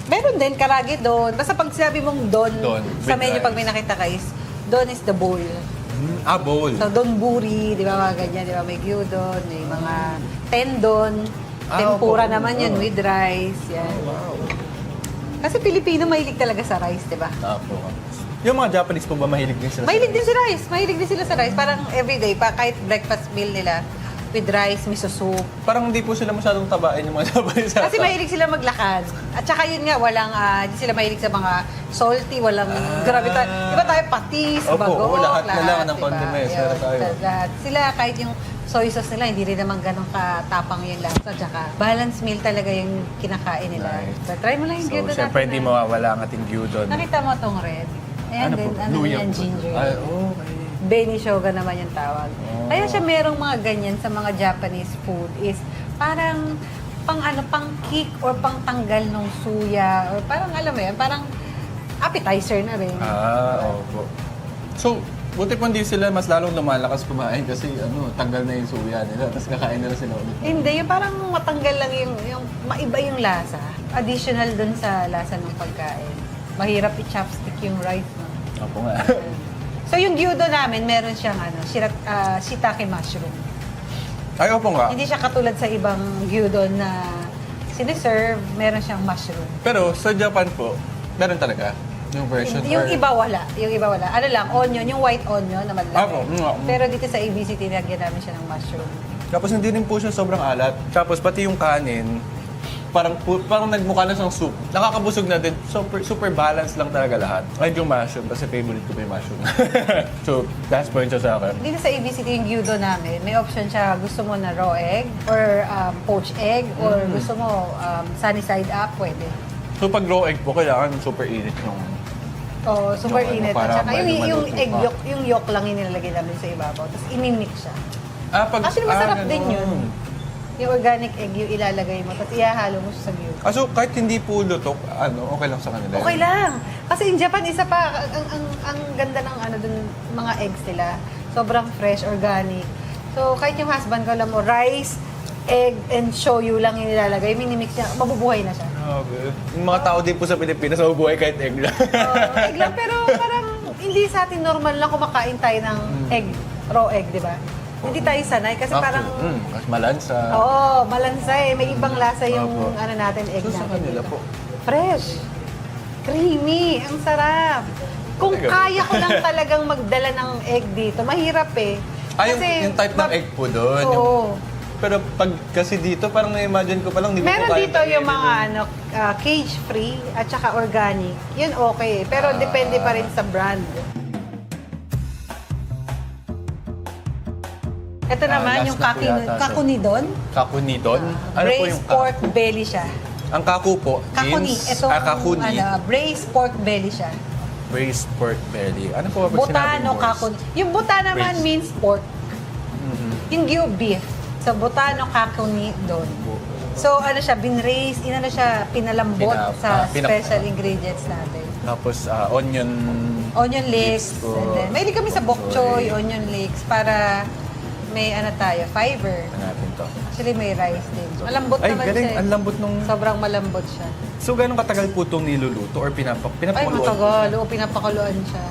meron din karage don. Basta pag sinabi mong don, Don, sa with menu rice. pag may nakita kayo, don is the bowl. Bowl. So, donburi, di ba, mga ganyan, di ba, may gyudon, may mga tendon, tempura opo. naman yun with rice, yan. Kasi Pilipino mahilig talaga sa rice, di ba? Apo. Yung mga Japanese po ba mahilig din sila? Mahilig din sa rice. Mahilig din sila sa rice. Parang everyday, kahit breakfast meal nila, with rice, miso soup. Parang hindi po sila masyadong tabain yung mga Japanese. Kasi mahilig sila maglakad. At saka yun nga, hindi sila mahilig sa mga salty, walang gravitas. Di ba tayo patis, Opo, bagok, lahat na lang ng diba? condiments, Yun, meron tayo. lahat. Sila, kahit yung soy sauce nila, hindi rin naman ganun katapang yung lasa. At saka, balanced meal talaga yung kinakain nila. Nice. So, try mo lang yung So, gyudon syempre natin. hindi mawawala ang ating gyudon. Nakita mo tong red? Ayan din, ano Luya yan, po. ginger. Ay, okay. Beni shoga naman yung tawag. Kaya siya merong mga ganyan sa mga Japanese food is parang pang kick or pang tanggal ng suya or parang alam mo yan, parang appetizer na rin. Opo. So, buti po hindi sila mas lalong lumalakas kumain kasi tanggal na yung suya nila tapos kakain na sila ulit. Hindi, yung parang matanggal lang yung maiba yung lasa. Additional dun sa lasa ng pagkain. Mahirap i-chopstick yung rice. No? Opo nga. So yung gyudo namin, meron siyang shiitake mushroom. Ay, opo nga. Hindi siya katulad sa ibang gyudo na siniserve, meron siyang mushroom. Pero sa Japan po, meron talaga yung version. Yung or- iba wala. Yung iba wala. Ano lang, onion, yung white onion na malaki. Apo, Pero dito sa ABC, tinagyan namin siya ng mushroom. Tapos hindi rin po siya sobrang alat. Tapos pati yung kanin, parang nagmukha na siyang soup. Nakakabusog na din. Super balanced lang talaga lahat. Ay, yung mushroom. Kasi favorite ko pa yung mushroom. So, that's point siya sa akin. Dito sa ABC, yung gyudo namin, may option siya, gusto mo na raw egg or poached egg or gusto mo sunny side up, pwede. So, pag raw egg po, kailangan super init yung... Oh, super Yung ano, init. para At saka yung maluto egg pa. yolk, yung yolk lang yung nilalagay namin sa ibabaw. Tapos imimix siya. Actually, masarap din yun. ganun. Yung organic egg, yung ilalagay mo, tapos ihahalo mo siya sa gyudo. So, kahit hindi po lutok, okay lang sa kanila. Okay lang. Kasi in Japan, isa pa, ang ganda ng dun, mga eggs nila. Sobrang fresh, organic. So, kahit yung husband ko, alam mo, rice, egg, and shoyu lang yung nilalagay. Minimix niya, mabubuhay na siya. Okay. Yung mga tao din po sa Pilipinas, mabubuhay kahit egg lang. Egg lang, pero parang hindi sa atin normal lang kumakain tayo ng egg, raw egg, di ba? Hindi tayo sanay kasi parang... mas malansa. Oo, malansa eh. May ibang lasa yung Opo. natin, egg So, sa natin. kanila dito. po? Fresh. Creamy. Ang sarap. Kung kaya ko lang talagang magdala ng egg dito, mahirap eh. Yung type ng egg po doon. Oo. Pero pag kasi dito, parang na-imagine ko pa lang, di ba Meron po kaya dito yung pag-edit mga doon? cage-free at saka organic. Yun okay. Pero depende pa rin sa brand. Ito naman, last yung na po yata, sir. kakunidon. Kakunidon? Ano po Braised yung pork belly siya. Ang kaku po, Kakuni. means... Ito, kakuni. braised pork belly siya. Braised pork belly. Ano po ba pag Butano, sinabing kakuni. Yung butano naman Braised. means pork. Yung gyud beef. So, butano, kakuni doon. So, ano siya, binraise, inano siya, pinalambot sa special ingredients natin. Tapos, onion... Onion leeks. po. And then, mahilig kami sa bok choy, onion leeks, para may ano tayo, fiber. Ano natin to? Actually, may rice din. Malambot Ay, naman galing. siya. Ang lambot nung... Sobrang malambot siya. So, gano'ng katagal po itong niluluto or Ay, pinapakuluan? matagal. Oo, pinapakuluan siya.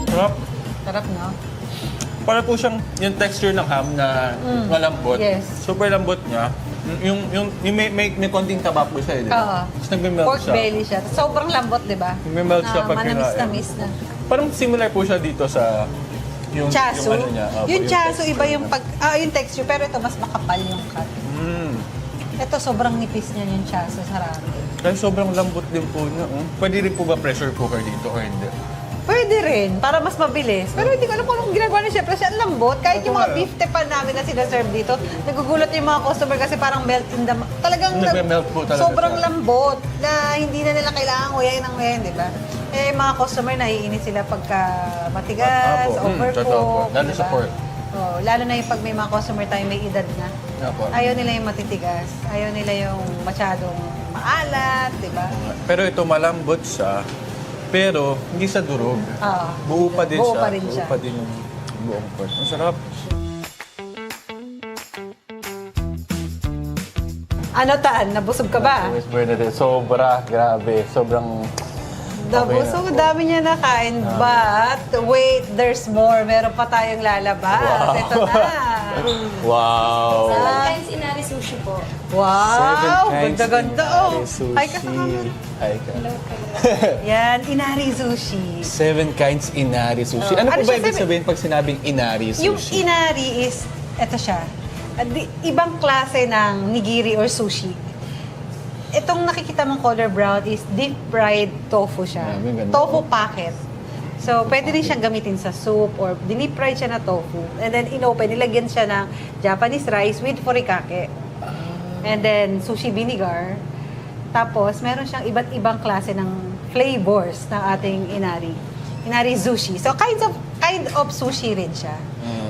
Sarap. Sarap, no? Para po siyang yung texture ng ham na malambot. Yes. Super lambot niya. Yung may konting taba po siya, di ba? Oo. Tapos nagme-melt Pork siya. belly siya. Sobrang lambot, di ba? Nagme-melt siya pag Manamis-namis na. Parang similar po siya dito sa yung Chaso. yung ano niya. Opo, Yung chaso, texture iba yung niya. yung texture, pero ito mas makapal yung cut. Ito, sobrang nipis niya yung chaso sa ramen. Dahil sobrang lambot din po niya. Pwede rin po ba pressure cooker dito or hindi? Pwede rin, para mas mabilis. Pero hindi ko alam kung anong ginagawa niya. Siyempre, siya ang lambot. Kahit yung mga nga. beef tepan namin na sinaserve dito, nagugulat yung mga customer kasi parang melt in the... Talagang Nagme-melt po talaga sobrang siya. lambot na hindi na nila kailangan nguyain ng nguyain, di ba? Eh, mga customer, naiinit sila pagka matigas, Apo. overcook. Totoo po. Lalo di sa ba? pork. Oh, lalo na yung pag may mga customer tayo may edad na. Apo. Ayaw nila yung matitigas. Ayaw nila yung masyadong maalat, di ba? Pero ito malambot siya, pero hindi siya durog. Oo. Buo pa din Buo siya. pa rin siya. Buo pa din yung buong pork. Ang sarap. Ano taan? Nabusog ka ba? Miss Bernadette, sobra. Grabe. Sobrang... Nabusog, dami niya nakain. But, wait, there's more. Meron pa tayong lalabas. Ito na. Wow! Inari sushi po. Wow! Ganda-ganda. Oh. Hi ka sa camera. Hi ka. Yan, inari sushi. 7 kinds inari sushi. Ano Ano po ba siya, ibig seven- sabihin pag sinabing inari sushi? Yung inari is, eto siya, ibang klase ng nigiri or sushi. Itong nakikita mong color brown is deep fried tofu siya. Grabe, ganda. Tofu packet. So, pwede rin siyang gamitin sa soup or deep fried siya na tofu. And then, inopen, nilagyan siya ng Japanese rice with furikake. And then, sushi vinegar. Tapos, meron siyang iba't ibang klase ng flavors ng ating inari. Inari sushi. So, kind of sushi rin siya.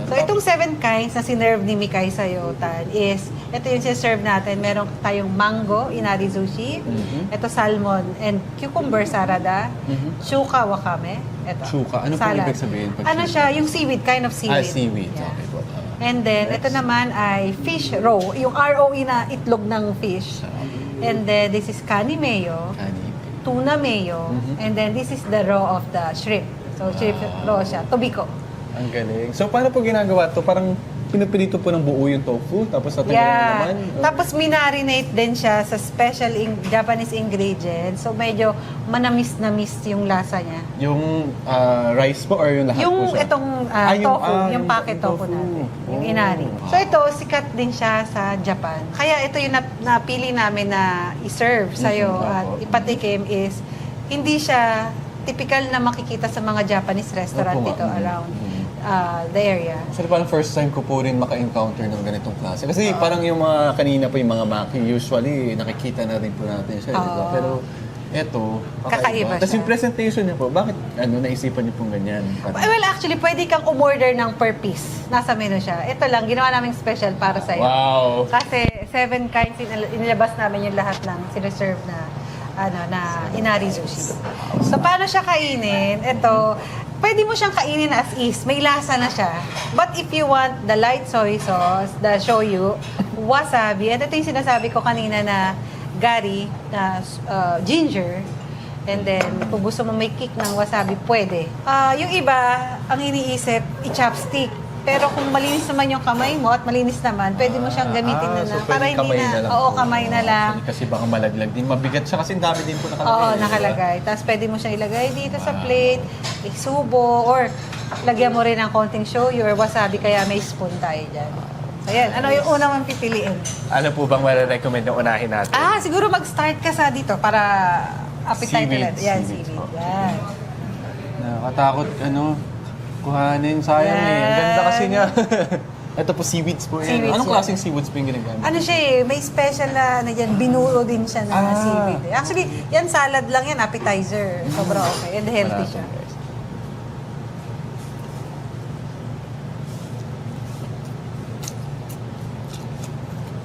So, itong 7 kinds na sinerve ni Mikay sa'yo, Tan, is, ito yung sinerve natin. Meron tayong mango, inari sushi. Ito salmon and cucumber sarada. Shuka wakame. Ito. Shuka? Ano po salad. ibig sabihin pag Ano shuka? siya? Yung seaweed, kind of seaweed. Seaweed. Yeah. Okay po. And then, ito naman ay fish roe. Yung ROE na itlog ng fish. And then, this is kani mayo, tuna mayo, and then this is the raw of the shrimp. So, shrimp raw siya. Tobiko. Ang galing. So, paano po ginagawa to? Parang pinupilito po ng buo yung tofu, tapos tatanggalin Yeah. naman? Tapos minarinate din siya sa special Japanese ingredients. So medyo manamis-namis yung lasa niya. Yung rice po or yung lahat po Yung siya? itong tofu, yung packet tofu natin. Yung Oh. inari. So ito, sikat din siya sa Japan. Kaya ito yung napili namin na i-serve sa'yo at ipatikim is hindi siya typical na makikita sa mga Japanese restaurant Opo nga. dito around the area. Actually, parang first time ko po rin maka-encounter ng ganitong klase. Kasi parang yung mga kanina po, yung mga maki, usually nakikita na rin po natin siya. di ba? Pero eto, Kakaiba Tapos siya. yung presentation niya po, bakit naisipan niyo pong ganyan? Well, actually, pwede kang umorder ng per piece. Nasa menu siya. Ito lang, ginawa namin special para sa'yo. Wow! Kasi 7 kinds, inilabas namin yung lahat ng sineserve na inari sushi. So, paano siya kainin? Ito, pwede mo siyang kainin as is. May lasa na siya. But if you want the light soy sauce, the shoyu, wasabi, and ito yung sinasabi ko kanina na gari, na ginger, and then kung gusto mo may kick ng wasabi, pwede. Yung iba, ang iniisip, i-chopstick. Pero kung malinis naman yung kamay mo at malinis naman, pwede mo siyang gamitin so para pwedeng hindi kamay na, lang oo, po. kamay na lang. Kasi baka malaglag din. Mabigat siya kasi ang dami din po nakalagay. Oo, di ba? nakalagay. Tapos pwede mo siyang ilagay dito sa plate, isubo, or lagyan mo rin ng konting shoyu or wasabi, kaya may spoon tayo dyan. Ayan, ano yung una mong pipiliin? Ano po bang marirecommend yung unahin natin? Siguro mag-start ka sa dito para appetite ulit. Yan, Seaweeds seaweed. po. Yan. Nakakatakot, kuhanin. Sayang eh. Ang ganda Yan. kasi niya. Ito po, seaweeds po yan. Seaweeds Anong yan. klaseng seaweeds po yung ginagamit? Ano siya eh, may special na dyan, binuo din siya na seaweed. Actually, yan salad lang yan, appetizer. Sobrang okay. And healthy siya. Guys.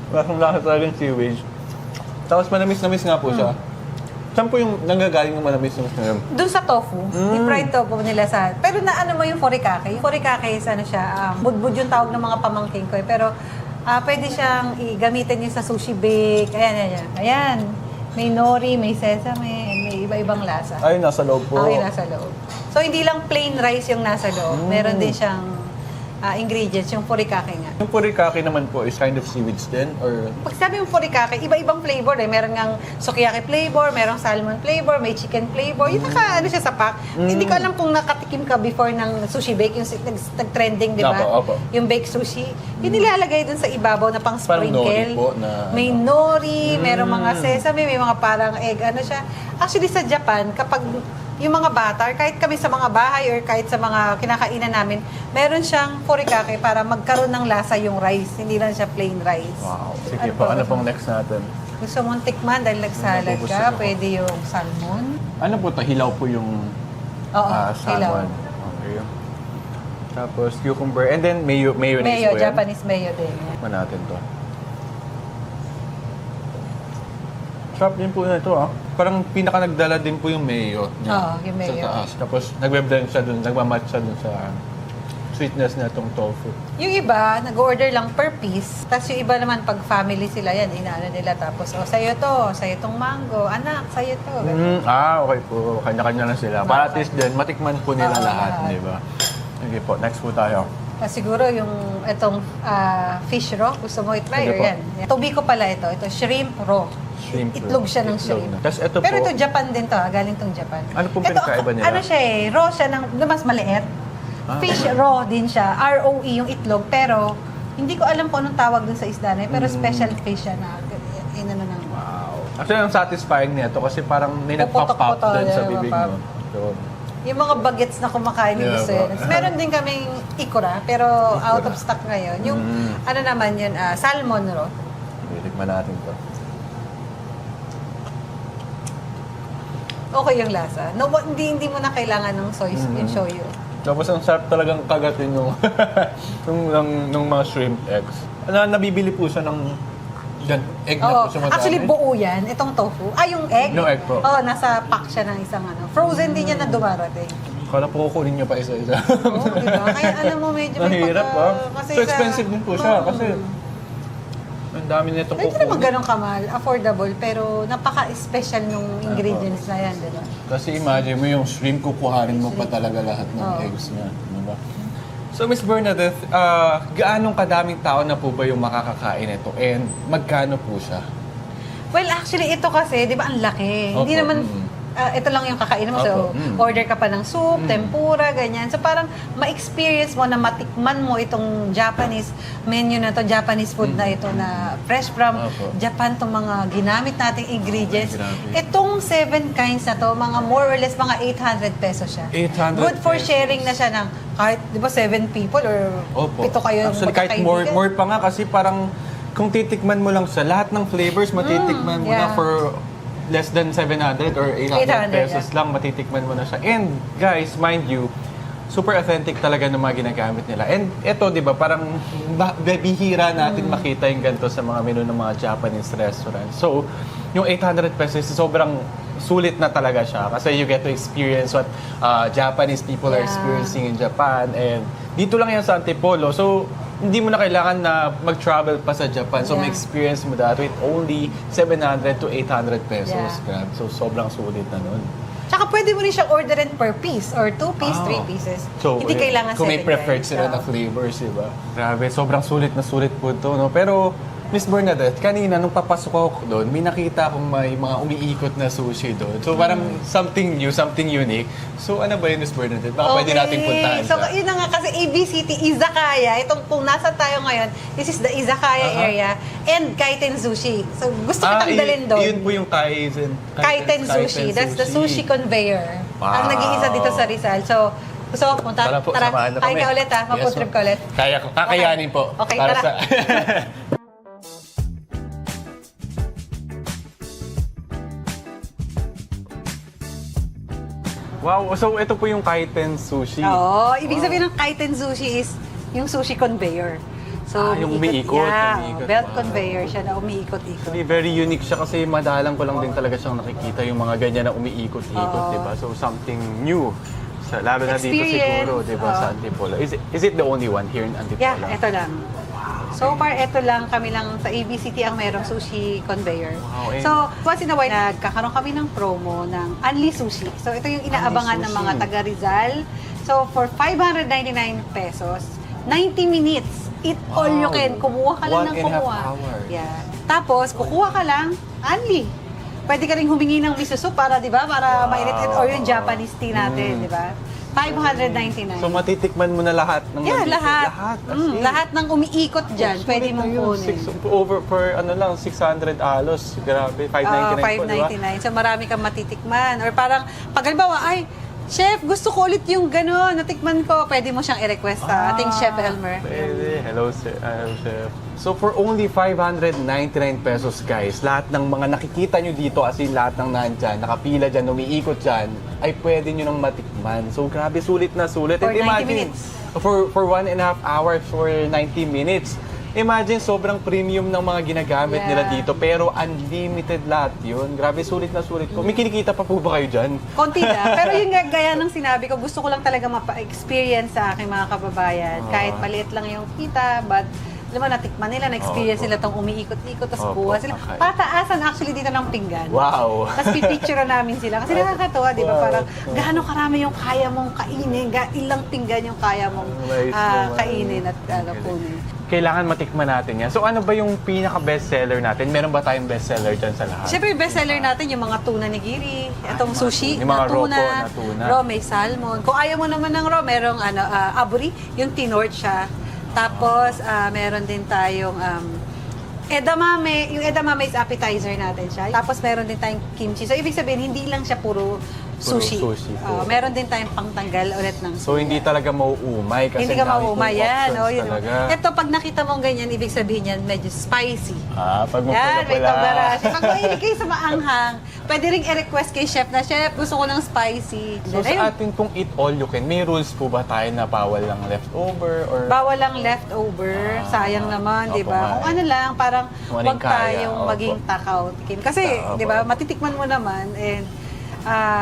Parang lasa talaga yung seaweed. Tapos manamis-namis nga po siya. Saan po yung nanggagaling ng manamis-namis na yun? Doon sa tofu, fried tofu nila sa... Pero naano mo yung furikake? Yung furikake is ano siya, budbud yung tawag ng mga pamangking ko eh. Pero pwede siyang gamitin niya sa sushi bake. Ayan. May nori, may sesame, and may iba-ibang lasa. Ay, nasa loob po. Okay, nasa loob. So, hindi lang plain rice yung nasa loob. Meron din siyang ingredients, yung furikake nga. Yung purikake naman po is kind of seaweeds din? Or Pag sabi yung furikake, iba-ibang flavor eh. Meron ngang sukiyaki flavor, merong salmon flavor, may chicken flavor. Yung ano siya sa pack. Hindi ko alam kung nakatikim ka before ng sushi bake, yung nag-trending, di ba? Opo. Yung baked sushi. Yung nilalagay dun sa ibabaw na pang Parang sprinkle. nori po na... May nori, merong mga sesame, may mga parang egg, ano siya. Actually, sa Japan, kapag yung mga bata, or kahit kami sa mga bahay or kahit sa mga kinakainan namin, meron siyang furikake para magkaroon ng lasa yung rice. Hindi lang siya plain rice. Wow. Sige po, ano pong next natin? Gusto mong tikman dahil nagsalad Gusto ka, ko. pwede yung salmon. Ano po ito? Hilaw po yung Oo, hilaw. salmon. Okay. Tapos cucumber. And then mayonnaise Mayo, po yan. Japanese mayo din. Tikman natin to. Sarap din po na ito Parang pinaka nagdala din po yung mayo niya. Oo, yung mayo. Sa taas. Tapos nagbe-blend siya dun, nagmamatch siya dun sa sweetness na itong tofu. Yung iba, nag-order lang per piece. Tapos yung iba naman, pag family sila yan, inaano nila. Tapos, sa'yo tong mango. Anak, sa'yo to. Ganun. Okay po. Kanya-kanya na sila. Para at least din, matikman po nila Oo, lahat, lahat. di ba? Okay po, next po tayo. Siguro yung itong fish raw, gusto mo i-try Sige or po. yan? Tobiko pala ito. Ito, shrimp raw. Shrimp Itlog siya ng Itlog shrimp. na. Tapos ito Pero po, ito, Japan din to. Galing tong Japan. Ano pong Ito, pinagkaiba nila? Ano siya eh, raw siya ng, mas maliit. Fish raw din siya. R-O-E yung itlog. Pero, hindi ko alam kung anong tawag dun sa isda na yun. Pero special fish siya na, inano ng... Wow. Actually, ang satisfying nito kasi parang may nagpa-pop Puputok-putok, din sa yeah, bibig mapap. mo. So, Yung mga bagets na kumakain ni Yeah, gusto po. yun. Meron din kaming ikura, pero out of stock ngayon. Yung, ano naman yun, salmon raw. tikman natin to. Okay yung lasa. No, hindi mo na kailangan ng soy, yung shoyu. Tapos ang sarap talagang kagatin nung, nung mga shrimp eggs. Nabibili po siya ng egg na Oo. po siya madami. Actually, buo yan. Itong tofu. Yung egg? Yung egg po. Oo, nasa pack siya ng isang ano. Frozen din yan na dumarating. Kala po kukunin niyo pa isa-isa. Oo, di ba? Kaya alam mo, medyo may Mahirap kasi So expensive din po siya kasi ang dami nitong Hindi naman kukunin. ganun kamal, affordable, pero napaka-special nung ingredients na yan, di ba? Kasi imagine mo yung shrimp, kukuhanin mo pa talaga lahat ng Oo. eggs niya. Diba? So, Miss Bernadette, gaanong kadaming tao na po ba yung makakakain ito? And magkano po siya? Well, actually, ito kasi, di ba, ang laki. Opo. Hindi naman, ito lang yung kakainin mo. So, Opo. order ka pa ng soup, tempura, ganyan. So, parang ma-experience mo na matikman mo itong Japanese menu na to, Japanese food na ito na fresh from Opo. Japan, itong mga ginamit nating ingredients. Grabe. Itong 7 kinds na to, mga more or less, mga 800 pesos siya. 800 Good for pesos. sharing na siya ng kahit, di ba, 7 people or Opo. 7 kayo Actually, kahit more magkakaibigan. pa nga kasi parang kung titikman mo lang sa lahat ng flavors, matitikman mo na yeah. for less than 700 or 800 pesos yeah. lang, matitikman mo na siya. And guys, mind you, super authentic talaga ng mga ginagamit nila. And ito, di ba, parang bihira natin makita yung ganito sa mga menu ng mga Japanese restaurants. So, yung 800 pesos, sobrang sulit na talaga siya kasi you get to experience what Japanese people are Yeah. experiencing in Japan. And dito lang yan sa Antipolo. So, hindi mo na kailangan na mag-travel pa sa Japan. So, Yeah. ma-experience mo that with only 700 to 800 pesos. Yeah. Grabe. So, sobrang sulit na nun. Tsaka pwede mo rin siyang orderin per piece or 2 piece, 3 pieces. Hindi kailangan 7 kung may preferred guys. sila na flavors, diba? Grabe, sobrang sulit na sulit po ito, no? Pero, Miss Bernadette, kanina nung papasok ako doon, may nakita akong may mga umiikot na sushi doon. So parang something new, something unique. So ano ba yun, Miss Bernadette? Baka pwede nating puntahan So, siya. yun na nga kasi ABCT Izakaya. Itong kung nasa tayo ngayon, this is the Izakaya area and Kaiten Sushi. So, gusto kitang dalhin doon. Yun po yung Kaiten Sushi. That's the sushi conveyor. Ang Wow. nag-iisa dito sa Rizal. So, gusto ko punta. Tara po, samahan na kain kami. ka ulit ha. Yes, Maputrip ma'am. ka ulit. Kaya ko. Kakayanin po. Okay, para tara. Wow, so ito po yung Kaiten Sushi. Oo. Ibig sabihin ng Kaiten Sushi is yung sushi conveyor. So, Yung umiikot. Yeah, umiikot. belt Wow. conveyor siya na umiikot-ikot. Actually, very unique siya kasi madalang ko lang din talaga siyang nakikita yung mga ganyan na umiikot-ikot, Oo. di ba? So, something new. Lalo na dito Experience. siguro, di ba, sa Antipolo. Is it the only one here in Antipolo? Yeah, ito lang. So far, ito lang, kami lang sa ABCT ang merong sushi conveyor. Wow, eh. So, once in a while, nagkakaroon kami ng promo ng Unli Sushi. So, ito yung inaabangan ng mga Sushi. taga Rizal. So, for 599 pesos, 90 minutes, eat all you can. Kumuha ka lang ng 1.5 kumuha. hour. Yeah. Tapos, kukuha ka lang, Unli. Pwede ka rin humingi ng miso soup para, di ba, para mainit or yung Japanese tea natin, di ba? 599. So, matitikman mo na lahat ng Yeah, nandito? lahat. Lahat? Lahat ng umiikot dyan, Oh, pwede sulit mong na yun. kunin. Over per, 600 alos. Grabe, 599 po, di ba? 599. So marami kang matitikman. Or parang, pag halimbawa, ay, Chef, gusto ko ulit yung gano'n, natikman ko, pwede mo siyang i-request sa ating Chef Elmer. Pwede. Hello, sir. Chef. So, for only 599 pesos, guys, lahat ng mga nakikita nyo dito, as in lahat ng nandyan, nakapila dyan, umiikot dyan, ay pwede nyo nang matikman. So, grabe, sulit na sulit. For And 90 imagine, minutes. For 1.5 hours, for 90 minutes. Imagine, sobrang premium ng mga ginagamit nila Yeah. dito, pero unlimited lahat yun. Grabe, sulit na sulit ko. May kinikita pa po ba kayo dyan? Konti lang. Pero yun nga, gaya ng sinabi ko, gusto ko lang talaga mapa-experience sa aking mga kababayan. Kahit maliit lang yung kita, but alam mo, natikman nila, na-experience nila itong umiikot-ikot, tapos Opo, kuha sila. okay. Pataasan actually dito ng pinggan. Wow! Tapos pipicture namin sila. Kasi nakakatawa, di ba? Wow. Parang gaano karami yung kaya mong kainin, ilang pinggan yung kaya mong Nice naman. kainin at kunin. Kailangan matikman natin yan. So ano ba yung pinaka-bestseller natin? Meron ba tayong bestseller dyan sa lahat? Siyempre, bestseller natin yung mga tuna nigiri, itong sushi Yung mga na tuna, raw po na tuna. raw may salmon. Kung ayaw mo naman ng raw, merong aburi, yung tinort siya. Tapos, meron din tayong edamame. Yung edamame is appetizer natin siya. Tapos, meron din tayong kimchi. So, ibig sabihin, hindi lang siya puro sushi. sushi po. Meron din tayong pangtanggal ulit ng sushi. So hindi talaga mauumay kasi Hindi ka dami pong mauumay yan. options Oh, yun. talaga. Ito, pag nakita mong ganyan, ibig sabihin yan, medyo spicy. Pag Yan, may mapula-pula. kabarashi. Pag mahilig kayo sa maanghang, pwede rin i-request kay chef na, Chef, gusto ko ng spicy. So Then, sa atin pong eat all you can, may rules po ba tayo na bawal lang leftover or bawal lang leftover. Sayang naman, di opo ba? nga Kung eh. ano lang, parang Kung wag anong kaya, tayong opo. maging takaw. Kasi, Opo. di ba, matitikman mo naman and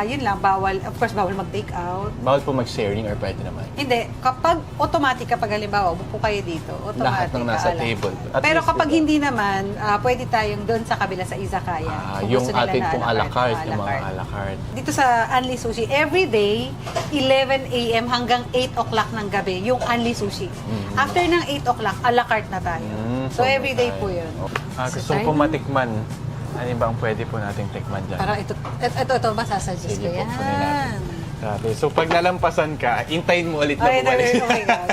yun lang, bawal. Of course, bawal mag-take out. bawal po mag-sharing or pwede naman? Hindi, kapag automatic, kapag halimbawa, upo kayo dito, automatic. Lahat ng nasa alam. table. At Pero least, kapag diba? hindi naman, pwede tayong doon sa kabila sa izakaya. Kung yung gusto nila atin na pong à la carte, yung mga a la carte. Dito sa Unli Sushi, every day, 11 a.m. hanggang 8 o'clock ng gabi, yung Unli Sushi. After ng 8 o'clock, a la carte na tayo. So, every day po yun. Gusto So, ko tayo- matikman. Ano ba ang pwede po nating tikman dyan? Parang ito masasuggest ko Sige po, yan. kunin natin. Grabe. So pag nalampasan ka, intayin mo ulit na Okay, bumalik. oh my God.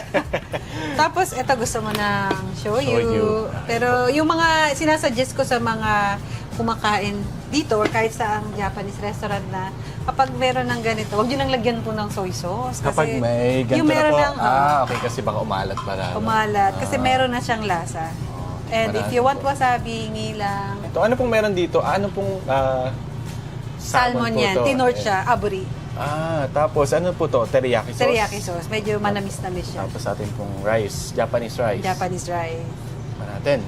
Tapos, ito gusto mo ng shoyu. Shoyu. Pero yung mga sinasuggest ko sa mga kumakain dito or kahit sa ang Japanese restaurant na kapag meron ng ganito, huwag nyo nang lagyan po ng soy sauce. Kasi Kapag may ganito yung meron na po, ng, okay, kasi baka umalat para. umalat. Kasi meron na siyang lasa. And if marami you want po. wasabi, hingi lang. Ito, ano pong meron dito? Ano pong Salmon po yan, to? tinort Ayan. siya, aburi. Tapos ano po to? Teriyaki sauce? Teriyaki sauce. Medyo manamis-namis siya. Tapos atin pong rice, Japanese rice. Japanese rice. Tikman natin.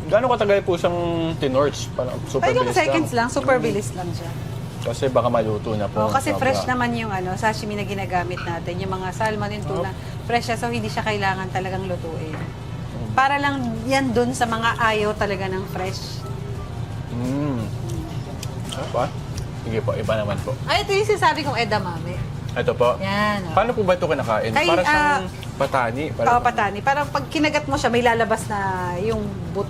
Gano'ng katagal po siyang tinorch? Parang super Ay, ilang bilis seconds lang, super bilis lang siya. Kasi baka maluto na po. Oh, kasi sobra. fresh naman yung sashimi na ginagamit natin. Yung mga salmon, yung tuna. Fresh siya, so hindi siya kailangan talagang lutuin. Para lang yan dun sa mga ayaw talaga ng fresh. Apa? Sige po, iba naman po. Ay, ito yung sinasabi kong edamame. Ito po. Yan. Oh. Paano po ba ito kinakain? Kay, Para siyang patani. Patani. Parang pag kinagat mo siya, may lalabas na yung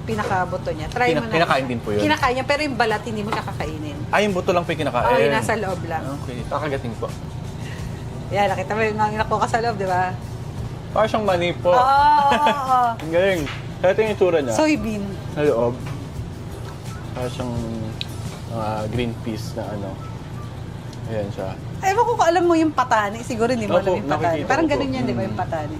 pinaka-buto niya. Try mo na. Kinakain din po yun? Kinakain niya, pero yung balat, hindi mo siya kakainin. Ay, yung buto lang po yung kinakain? Oo, yung nasa loob lang. Okay, kakagating po. Yan, nakita mo yung naku ka sa loob, di ba? Para siyang mani po. Oo. Ang galing. Ito yung itsura niya. Soybean. Sa loob. Para siyang green peas na ano. Ayan siya. Ewan ko kung alam mo yung patani. Siguro hindi mo alam Opo, yung patani. nakikita Parang ko po. ganun yan, di ba, yung patani?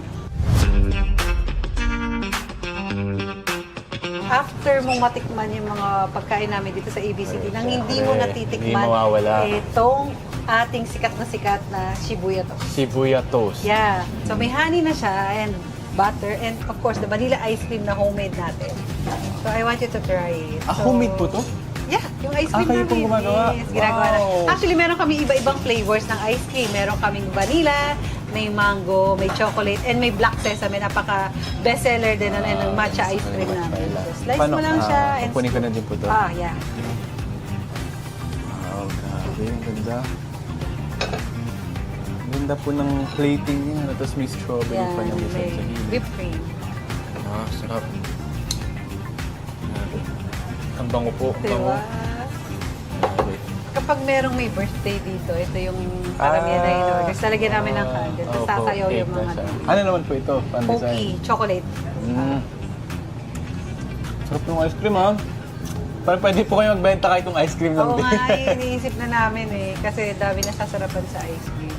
After mong matikman yung mga pagkain namin dito sa ABCD, nang hindi mo natitikman, Hindi mawawala. itong ating sikat na Shibuya toast. Shibuya toast. Yeah. So may honey na siya and butter and of course the vanilla ice cream na homemade natin. So I want you to try it. So, Homemade po to? Yeah, yung ice cream kayo namin. pong gumagawa? Yes, ginagawa na. Wow. Actually, meron kami iba-ibang flavors ng ice cream. Meron kaming vanilla, may mango, may chocolate, and may black sesame. Napaka bestseller din ng matcha ice cream namin. So, slice mo lang siya. And Kukunin ko na din po to. yeah. Wow, grabe. Ang ganda. Ang ganda po ng plating niya. Tapos may strawberry Yan, pa niya minsan may sa gilid. whipped cream. Sarap. Grabe. Ang bango po. Ang bango. Diba? Grabe. Kapag merong may birthday dito, ito yung paramihan na in-order. Talagyan namin ng candle. Tapos Opo, sasayaw cake yung na mga siya. Ano naman po ito? Pan-design? pokey, chocolate. Sarap ng ice cream, ha? Parang pwede po kayo magbenta kahit yung ice cream lang Oo din. nga, iniisip na namin kasi dami nasasarapan sa ice cream.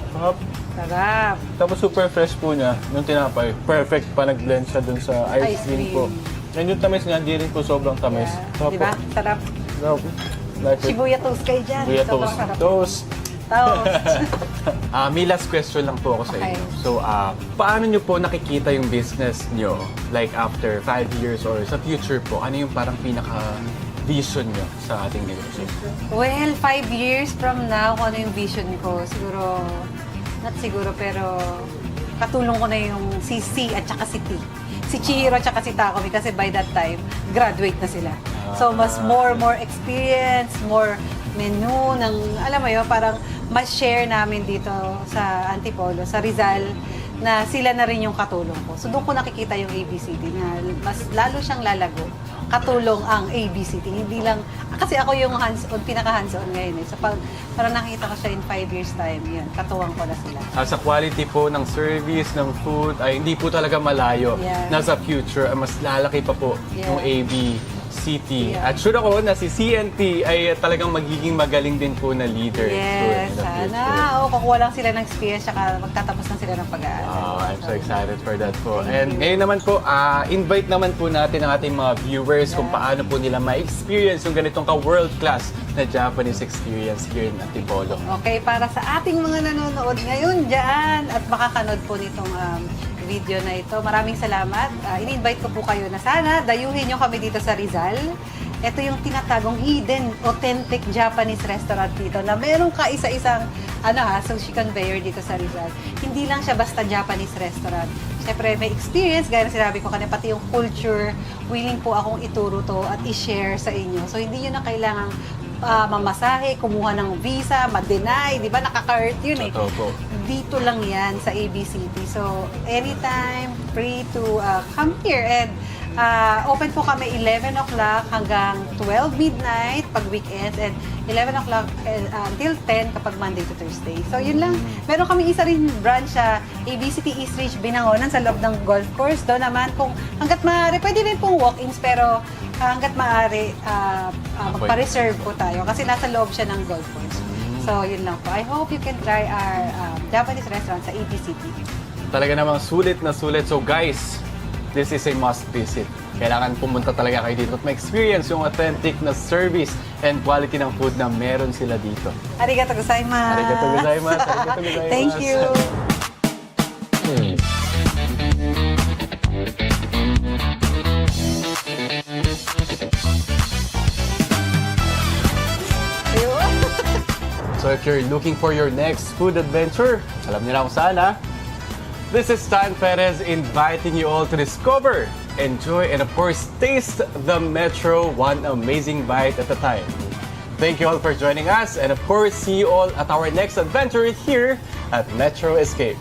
Sarap. Sarap. Tapos super fresh po niya, yung tinapay. Perfect pa nag-blend siya dun sa ice Ice cream cream. po. And yung tamis niya, hindi rin po sobrang tamis. Sarap Di ba? po. Sarap. Sarap. Like it. Shibuya toast kayo dyan. Shibuya Sobrang toast. sarap. Toast. Toast. May last question lang po ako sa Okay. inyo. So, paano nyo po nakikita yung business nyo? Like after 5 years or sa future po, ano yung parang pinaka-vision nyo sa ating negosyo? Well, 5 years from now, kung ano yung vision ko, siguro, not siguro, pero katulong ko na yung si C at saka si T. Si Chihiro at saka si Takumi kasi by that time, graduate na sila. So, mas more experience, more menu ng, alam mo yun, parang mas share namin dito sa Antipolo, sa Rizal, na sila na rin yung katulong ko. So, doon ko nakikita yung ABCD na mas lalo siyang lalago. Katulong ang ABCD. Hindi lang, kasi ako yung hands-on, pinaka-hands-on ngayon. So, parang nakita ko siya in 5 years time, yun, katuwang ko na sila. Sa quality po ng service, ng food, ay hindi po talaga malayo. Yeah. Nasa future, mas lalaki pa po Yeah. yung AB City. Yeah. At sure ako na si CNT ay talagang magiging magaling din po na leader. Yes, in the sana. future. Oo, kukuha lang sila ng experience, saka magtatapos lang sila ng pag-aaral. I'm so excited for that po. Thank And you. ngayon naman po, invite naman po natin ang ating mga viewers kung paano po nila ma-experience yung ganitong ka-world-class na Japanese experience here in Antipolo. Okay, para sa ating mga nanonood ngayon dyan at makakanood po nitong video na ito, maraming salamat. In-invite ko po kayo na sana dayuhin nyo kami dito sa Rizal. Ito yung tinatagong hidden, authentic Japanese restaurant dito na merong kaisa-isang sushi conveyor dito sa Rizal. Hindi lang siya basta Japanese restaurant. Siyempre, may experience, gaya na sinabi ko kanina, pati yung culture, willing po akong ituro to at i-share sa inyo. So, hindi nyo na kailangang mamasahe, kumuha ng visa, ma-deny, di ba? Nakaka-hurt yun eh. Totoo po. Dito lang yan sa ABCD. So, anytime, free to come here. And open po kami 11 o'clock hanggang 12 midnight pag weekends and 11 o'clock until 10 kapag Monday to Thursday. So, yun lang. Meron kami isa rin branch sa ABCD East Ridge Binangonan sa loob ng golf course. Doon naman, kung hanggat maaari, pwede rin pong walk-ins pero hanggat maaari, magpa-reserve po tayo kasi nasa loob siya ng golf course. So, yun lang po. I hope you can try our Japanese restaurant sa ABCD. Talaga namang sulit na sulit. So guys, this is a must visit. Kailangan pumunta talaga kayo dito at ma-experience yung authentic na service and quality ng food na meron sila dito. Arigato gozaimasu. Arigato gozaimasu. Arigato gozaimasu. Thank you. Ayun. So if you're looking for your next food adventure, alam niyo na kung saan ha? This is Stan Perez inviting you all to discover enjoy, and of course, taste the Metro one amazing bite at a time. Thank you all for joining us, and of course, see you all at our next adventure here at Metro Escape.